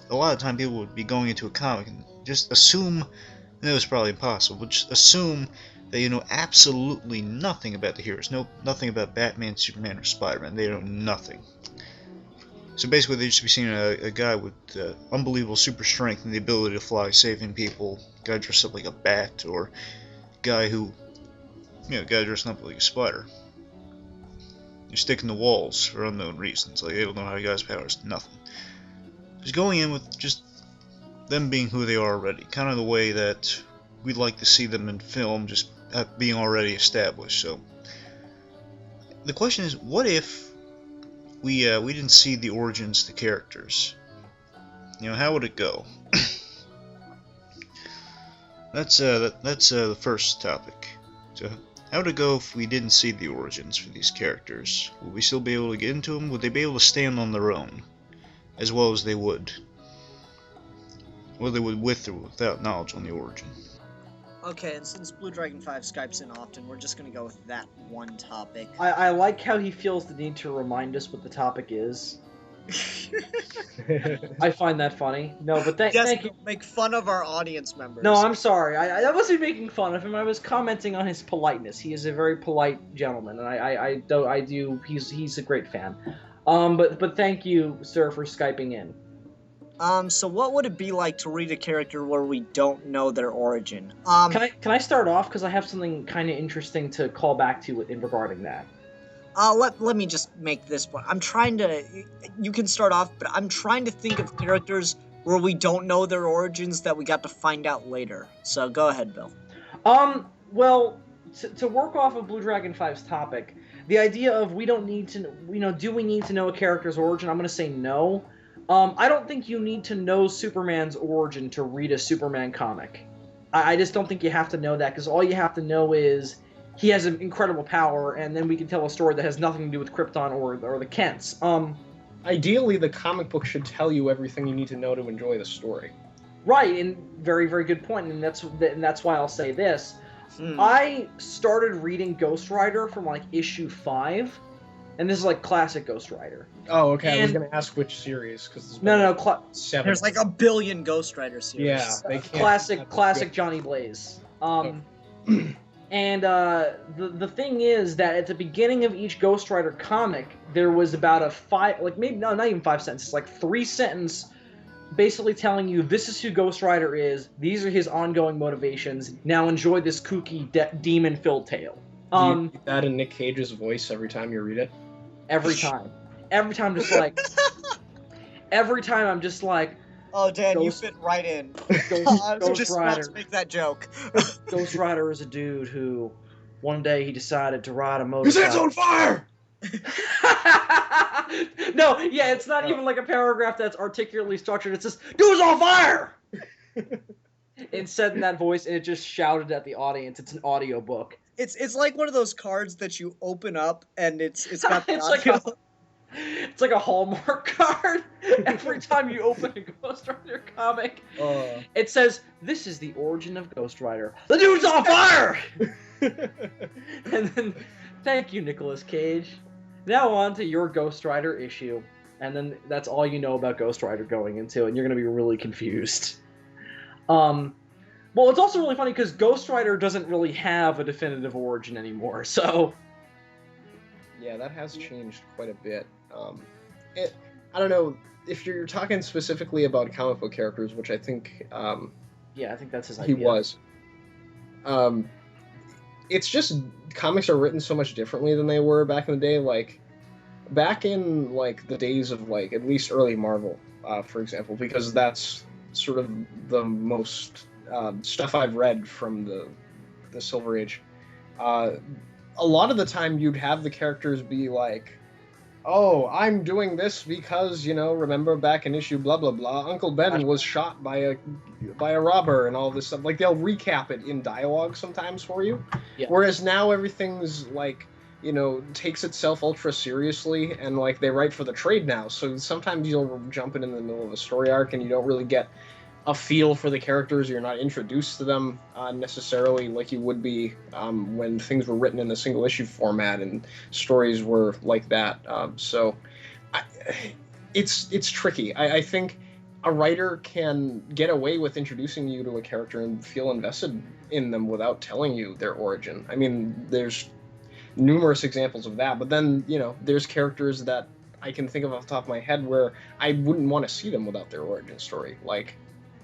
a lot of time people would be going into a comic and just assume, I know it's probably impossible, but just assume that you know absolutely nothing about the heroes, nothing about Batman, Superman, or Spider-Man. They know nothing. So basically, they just be seeing a guy with unbelievable super strength and the ability to fly, saving people, guy dressed up like a bat, or guy who, guy dressed up like a spider. You're sticking to walls for unknown reasons, like they don't know how you guys' powers, nothing. Just going in with just them being who they are already, kind of the way that we'd like to see them in film, just being already established. So the question is, what if we didn't see the origins of the characters? How would it go? That's the first topic. So how would it go if we didn't see the origins for these characters? Would we still be able to get into them? Would they be able to stand on their own, as well as they would? Or they would with or without knowledge on the origin? Okay, and since Blue Dragon 5 Skypes in often, we're just gonna go with that one topic. I like how he feels the need to remind us what the topic is. I find that funny. No, but thank you. Make fun of our audience members. No, I'm sorry. I wasn't making fun of him. I was commenting on his politeness. He is a very polite gentleman, and he's a great fan. But thank you, sir, for Skyping in. So what would it be like to read a character where we don't know their origin? Can I start off, because I have something kind of interesting to call back to in regarding that. Let me just make this one. You can start off, but I'm trying to think of characters where we don't know their origins that we got to find out later. So go ahead, Bill. Well, to work off of Blue Dragon 5's topic, the idea of we don't need to, do we need to know a character's origin? I'm going to say no. I don't think you need to know Superman's origin to read a Superman comic. I just don't think you have to know that, because all you have to know is he has an incredible power, and then we can tell a story that has nothing to do with Krypton or the Kents. Ideally, the comic book should tell you everything you need to know to enjoy the story. Right, and very, very good point, and that's why I'll say this. I started reading Ghost Rider from, like, issue 5, and this is, like, classic Ghost Rider. Oh, okay. I was And- going to ask which series, because No, 7. There's like a billion Ghost Rider series. Yeah, they can't. classic Johnny Blaze. And the thing is that at the beginning of each Ghost Rider comic, there was about not even 5 sentences, like 3 sentences, basically telling you this is who Ghost Rider is, these are his ongoing motivations, now enjoy this kooky demon-filled tale. Do you read that in Nick Cage's voice every time you read it? Every time, just like, every time I'm just like, Oh, Dan, you Ghost- fit right in. Ghost, I was Ghost just about Rider. to make that joke. Ghost Rider is a dude who, one day he decided to ride a His head's motorcycle. on fire! No, yeah, it's not even like a paragraph that's articulately structured. It's just, dude's on fire! It's said in that voice, and it just shouted at the audience. It's an audio book. It's like one of those cards that you open up and it's got the It's like audio. It's like a Hallmark card. Every time you open a Ghost Rider comic, it says, "This is the origin of Ghost Rider. The dude's on fire!" And then, thank you, Nicolas Cage. Now on to your Ghost Rider issue. And then that's all you know about Ghost Rider going into, and you're going to be really confused. Well, it's also really funny because Ghost Rider doesn't really have a definitive origin anymore, so... Yeah, that has changed quite a bit. I don't know, if you're talking specifically about comic book characters, which I think Yeah, I think that's his he idea. was. It's just comics are written so much differently than they were back in the day. Like back in like the days of like at least early Marvel, for example, because that's sort of the most stuff I've read from the Silver Age. A lot of the time you'd have the characters be like, oh, I'm doing this because, remember back in issue blah, blah, blah, Uncle Ben was shot by a robber and all this stuff. Like, they'll recap it in dialogue sometimes for you. Yeah. Whereas now everything's, like, takes itself ultra seriously, and, like, they write for the trade now. So sometimes you'll jump in the middle of a story arc and you don't really get a feel for the characters. You're not introduced to them necessarily like you would be when things were written in a single issue format and stories were like that. It's tricky. I think a writer can get away with introducing you to a character and feel invested in them without telling you their origin. I mean, there's numerous examples of that, but then, there's characters that I can think of off the top of my head where I wouldn't want to see them without their origin story. Like,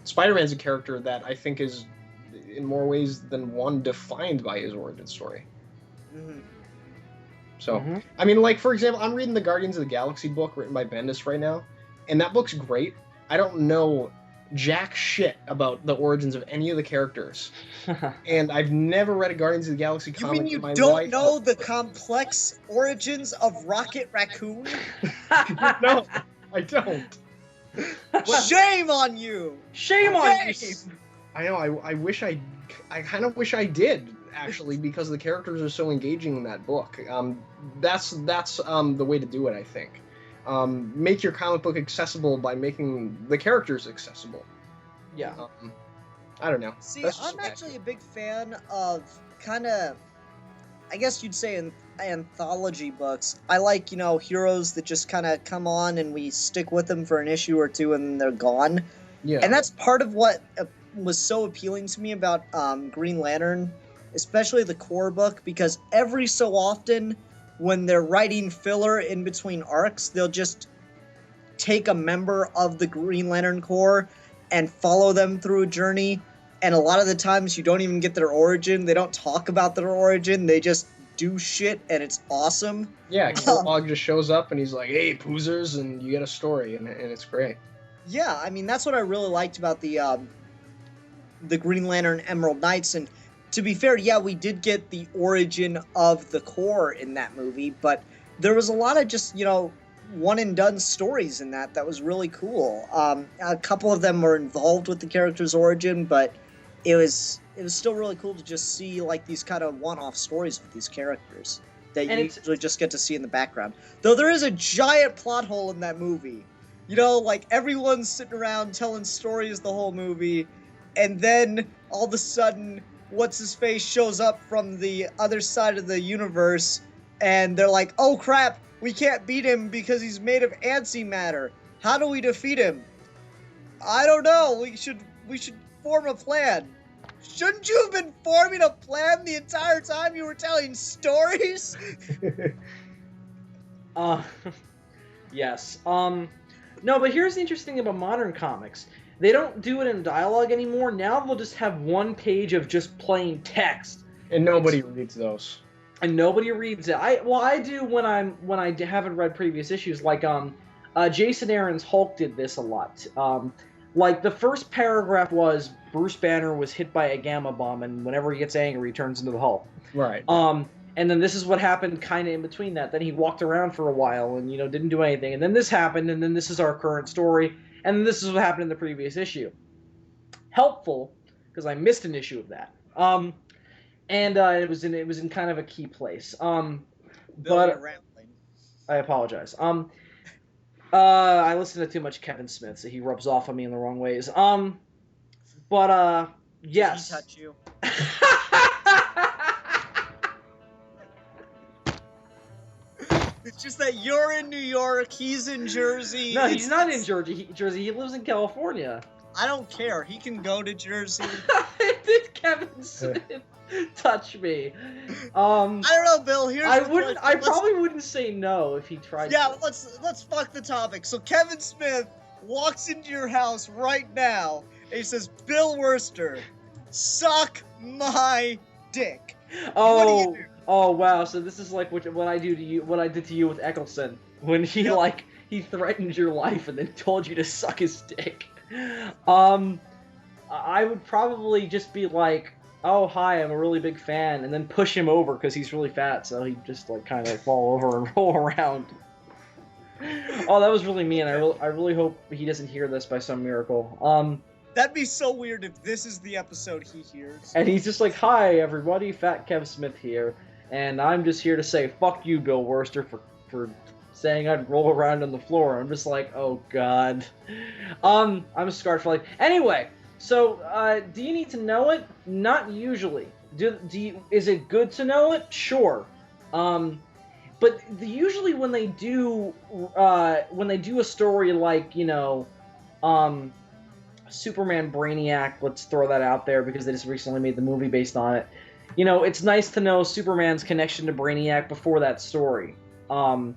Spider-Man's a character that I think is, in more ways than one, defined by his origin story. Mhm. So, I mean, like, for example, I'm reading the Guardians of the Galaxy book written by Bendis right now, and that book's great. I don't know jack shit about the origins of any of the characters, and I've never read a Guardians of the Galaxy You comic mean in you my don't life. know the complex origins of Rocket Raccoon? No, I don't. Shame on you! Shame on you! I know. I wish I kind of wish I did, actually, because the characters are so engaging in that book. That's the way to do it, I think. Make your comic book accessible by making the characters accessible. Yeah. I don't know. See, That's just I'm my actually a big fan of kind of, I guess you'd say, anthology books. I like, heroes that just kind of come on and we stick with them for an issue or two and then they're gone. Yeah. And that's part of what was so appealing to me about Green Lantern, especially the core book, because every so often when they're writing filler in between arcs, they'll just take a member of the Green Lantern Corps and follow them through a journey. And a lot of the times you don't even get their origin. They don't talk about their origin. They just do shit, and it's awesome. Yeah, Kilowog just shows up and he's like, "Hey, poozers," and you get a story, and it's great. Yeah, I mean, that's what I really liked about the Green Lantern Emerald Knights, and to be fair, yeah, we did get the origin of the core in that movie, but there was a lot of just, one and done stories in that was really cool. A couple of them were involved with the character's origin, but it was still really cool to just see like these kind of one-off stories with these characters that you usually just get to see in the background. Though there is a giant plot hole in that movie. Like everyone's sitting around telling stories the whole movie, and then all of a sudden, what's-his-face shows up from the other side of the universe, and they're like, oh crap, we can't beat him because he's made of antimatter. How do we defeat him? I don't know. We should form a plan. Shouldn't you have been forming a plan the entire time you were telling stories? Yes. No, but here's the interesting thing about modern comics. They don't do it in dialogue anymore. Now they'll just have one page of just plain text. And nobody reads those. And nobody reads it. I do when I haven't read previous issues. Like Jason Aaron's Hulk did this a lot. Like the first paragraph was Bruce Banner was hit by a gamma bomb, and whenever he gets angry, he turns into the Hulk. Right. And then this is what happened kind of in between that. Then he walked around for a while and didn't do anything. And then this happened, and then this is our current story, and then this is what happened in the previous issue. Helpful because I missed an issue of that. And it was in kind of a key place. But I apologize. I listen to too much Kevin Smith, so he rubs off on me in the wrong ways. Yes. Did he touch you? It's just that you're in New York, he's in Jersey. No, he's not in Jersey. He lives in California. I don't care. He can go to Jersey. Did Kevin Smith touch me? I don't know, Bill. I probably wouldn't say no if he tried. Yeah, let's fuck the topic. So Kevin Smith walks into your house right now and he says, "Bill Wurster, suck my dick." Oh, what do you do? Oh wow! So this is like what I do to you, what I did to you with Eccleston when he he threatened your life and then told you to suck his dick. I would probably just be like, "Oh hi, I'm a really big fan," and then push him over because he's really fat, so he'd just kind of fall over and roll around. Oh, that was really mean. I really hope he doesn't hear this by some miracle. That'd be so weird if this is the episode he hears. And he's just like, "Hi everybody, Fat Kev Smith here. And I'm just here to say, fuck you, Bill Wurster, for saying I'd roll around on the floor." I'm just like, oh god. I'm scarred for life. Anyway, so do you need to know it? Not usually. Is it good to know it? Sure. But usually when they do a story like Superman Brainiac, let's throw that out there because they just recently made the movie based on it. It's nice to know Superman's connection to Brainiac before that story. So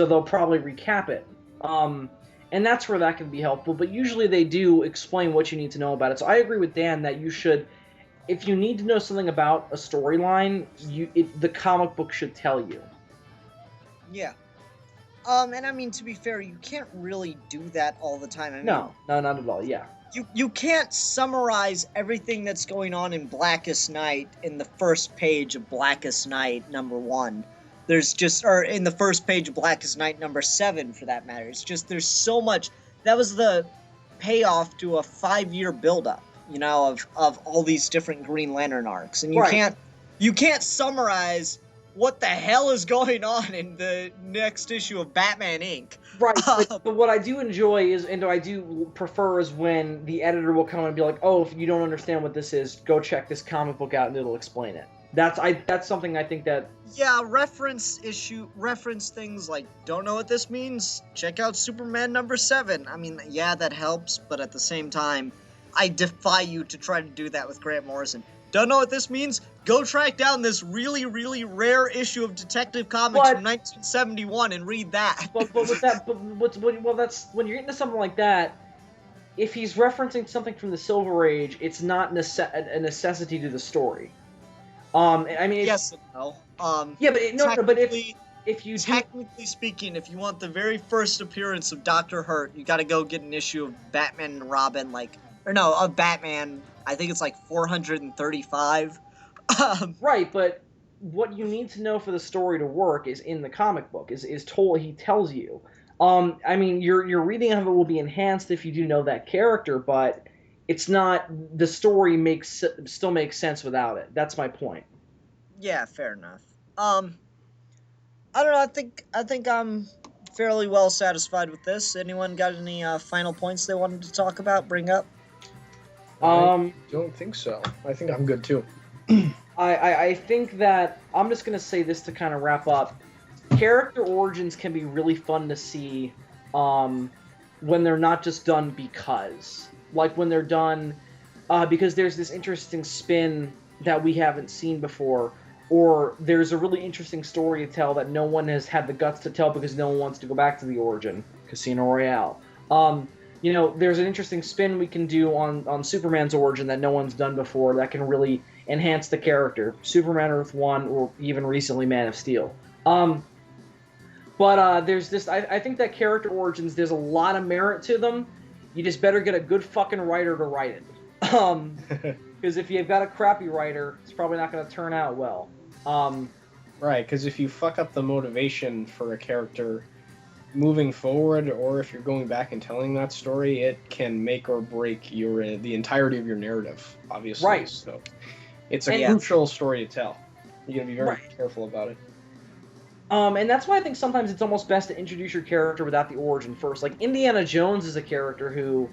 they'll probably recap it. And that's where that can be helpful. But usually they do explain what you need to know about it. So I agree with Dan that you should, if you need to know something about a storyline, the comic book should tell you. Yeah. And I mean, to be fair, you can't really do that all the time. I mean, no, not at all, yeah. You can't summarize everything that's going on in Blackest Night in the first page of Blackest Night #1. Or in the first page of Blackest Night #7 for that matter. It's just, there's so much. That was the payoff to a 5-year buildup, of all these different Green Lantern arcs. And you can't summarize what the hell is going on in the next issue of Batman Inc. Right, but what I do enjoy is, and I do prefer, is when the editor will come and be like, "Oh, if you don't understand what this is, go check this comic book out and it'll explain it." That's something I think that... Yeah, reference things like, "Don't know what this means? Check out Superman #7. I mean, yeah, that helps, but at the same time, I defy you to try to do that with Grant Morrison. Don't know what this means? Go track down this really, really rare issue of Detective Comics from 1971 and read that. But that's when you're into something like that. If he's referencing something from the Silver Age, it's not a necessity to the story. I mean, yes and no. Yeah, but if you technically speaking, if you want the very first appearance of Dr. Hurt, you got to go get an issue of Batman and Robin, of Batman. I think it's 435. Right, but what you need to know for the story to work is in the comic book. Is told. He tells you. I mean, your reading of it will be enhanced if you do know that character, but it's not. The story still makes sense without it. That's my point. Yeah, fair enough. I don't know. I think I'm fairly well satisfied with this. Anyone got any final points they wanted to talk about? Bring up? I don't think so. I think I'm good too. I think that I'm just gonna say this to kind of wrap up. Character origins can be really fun to see when they're not just done because, like when they're done because there's this interesting spin that we haven't seen before, or there's a really interesting story to tell that no one has had the guts to tell because no one wants to go back to the origin. Casino Royale. You know, there's an interesting spin we can do on Superman's origin that no one's done before that can really enhance the character. Superman Earth 1, or even recently Man of Steel. But there's this, I think that character origins, there's a lot of merit to them. You just better get a good fucking writer to write it. Because if you've got a crappy writer, it's probably not going to turn out well. Right, because if you fuck up the motivation for a character moving forward, or if you're going back and telling that story, it can make or break the entirety of your narrative, obviously. Right. So it's a crucial story to tell. You gotta be very careful about it. And that's why I think sometimes it's almost best to introduce your character without the origin first. Like Indiana Jones is a character who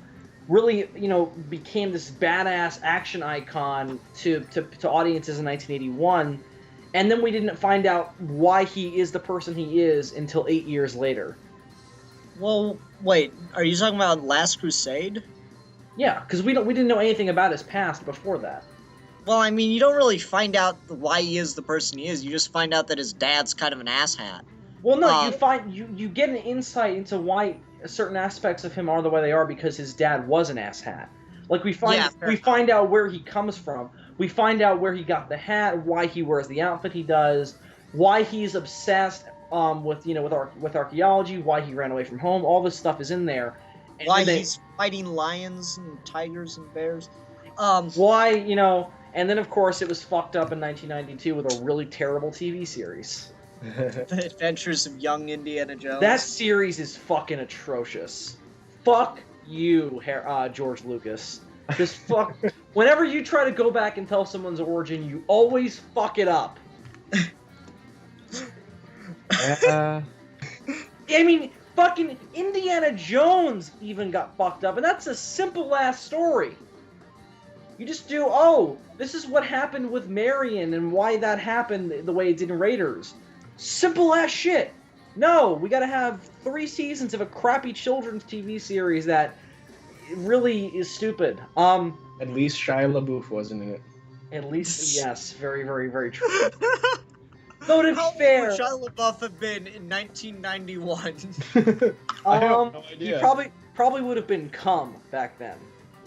really, you know, became this badass action icon to audiences in 1981, and then we didn't find out why he is the person he is until 8 years later. Well, wait, are you talking about Last Crusade? Yeah, because we didn't know anything about his past before that. Well, I mean, you don't really find out why he is the person he is. You just find out that his dad's kind of an asshat. Well, no, you get an insight into why certain aspects of him are the way they are because his dad was an asshat. Like we find out where he comes from. We find out where he got the hat, why he wears the outfit he does, why he's obsessed with archaeology, why he ran away from home. All this stuff is in there. And why he's fighting lions and tigers and bears. And then of course it was fucked up in 1992 with a really terrible TV series. The Adventures of Young Indiana Jones. That series is fucking atrocious. Fuck you, George Lucas. Just fuck. Whenever you try to go back and tell someone's origin, you always fuck it up. I mean, fucking Indiana Jones even got fucked up, and that's a simple ass story. You just do, this is what happened with Marion and why that happened the way it did in Raiders. Simple ass shit. No, we gotta have 3 seasons of a crappy children's TV series that really is stupid. At least Shia LaBeouf wasn't in it. At least, yes, very, very, very true. Though to be fair, would Shia LaBeouf have been in 1991? I have no idea. He probably would have been Cum back then.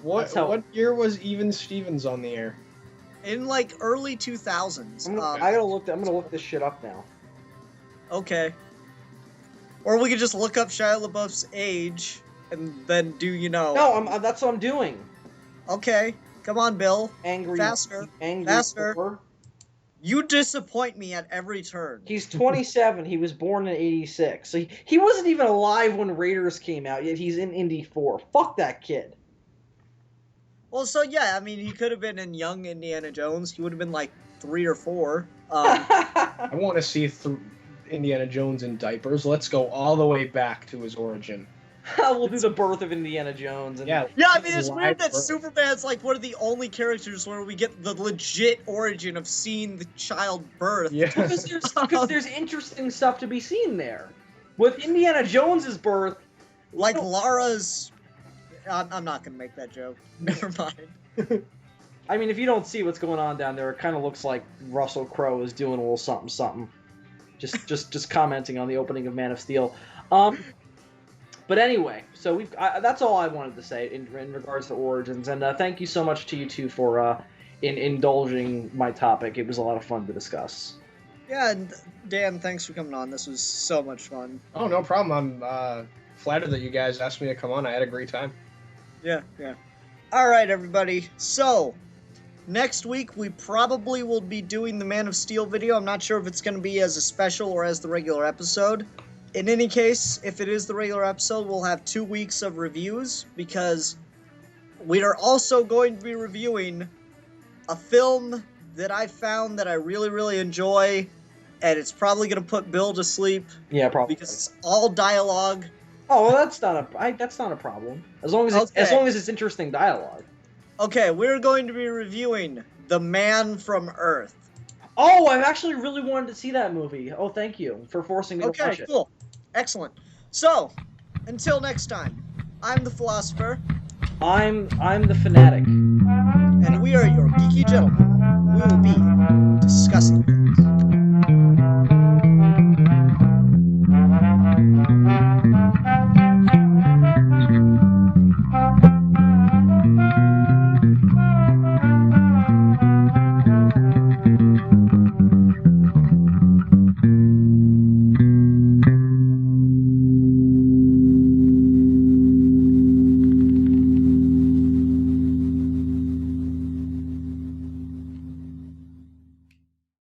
What year was Even Stevens on the air? In like early 2000s. I'm gonna look this shit up now. Okay. Or we could just look up Shia LaBeouf's age and then do. No, that's what I'm doing. Okay, come on, Bill. Faster. Faster. You disappoint me at every turn. He's 27. He was born in 86. So he wasn't even alive when Raiders came out, yet he's in Indy 4. Fuck that kid. Well, so yeah, I mean, he could have been in Young Indiana Jones. He would have been like 3 or 4. I want to see Indiana Jones in diapers. Let's go all the way back to his origin. We'll do the birth of Indiana Jones. Yeah, I mean, it's weird that Superman's like one of the only characters where we get the legit origin of seeing the child birth. Yeah. Because there's interesting stuff to be seen there. With Indiana Jones's birth... Like Lara's... I'm not going to make that joke. Never mind. I mean, if you don't see what's going on down there, it kind of looks like Russell Crowe is doing a little something. Just commenting on the opening of Man of Steel. But anyway, so that's all I wanted to say in regards to Origins, and thank you so much to you two for indulging my topic. It was a lot of fun to discuss. Yeah, and Dan, thanks for coming on. This was so much fun. Oh, no problem. I'm flattered that you guys asked me to come on. I had a great time. Yeah. All right, everybody. So, Next week, we probably will be doing the Man of Steel video. I'm not sure if it's going to be as a special or as the regular episode. In any case, if it is the regular episode, we'll have 2 weeks of reviews because we are also going to be reviewing a film that I found that I really, really enjoy, and it's probably going to put Bill to sleep. Yeah, probably. Because it's all dialogue. Oh, well, that's not a problem. As long as it's interesting dialogue. Okay, we're going to be reviewing The Man from Earth. Oh, I've actually really wanted to see that movie. Oh, thank you for forcing me to watch it. Okay, cool. Excellent. So, until next time, I'm the Philosopher. I'm the Fanatic. And we are your geeky gentlemen. We will be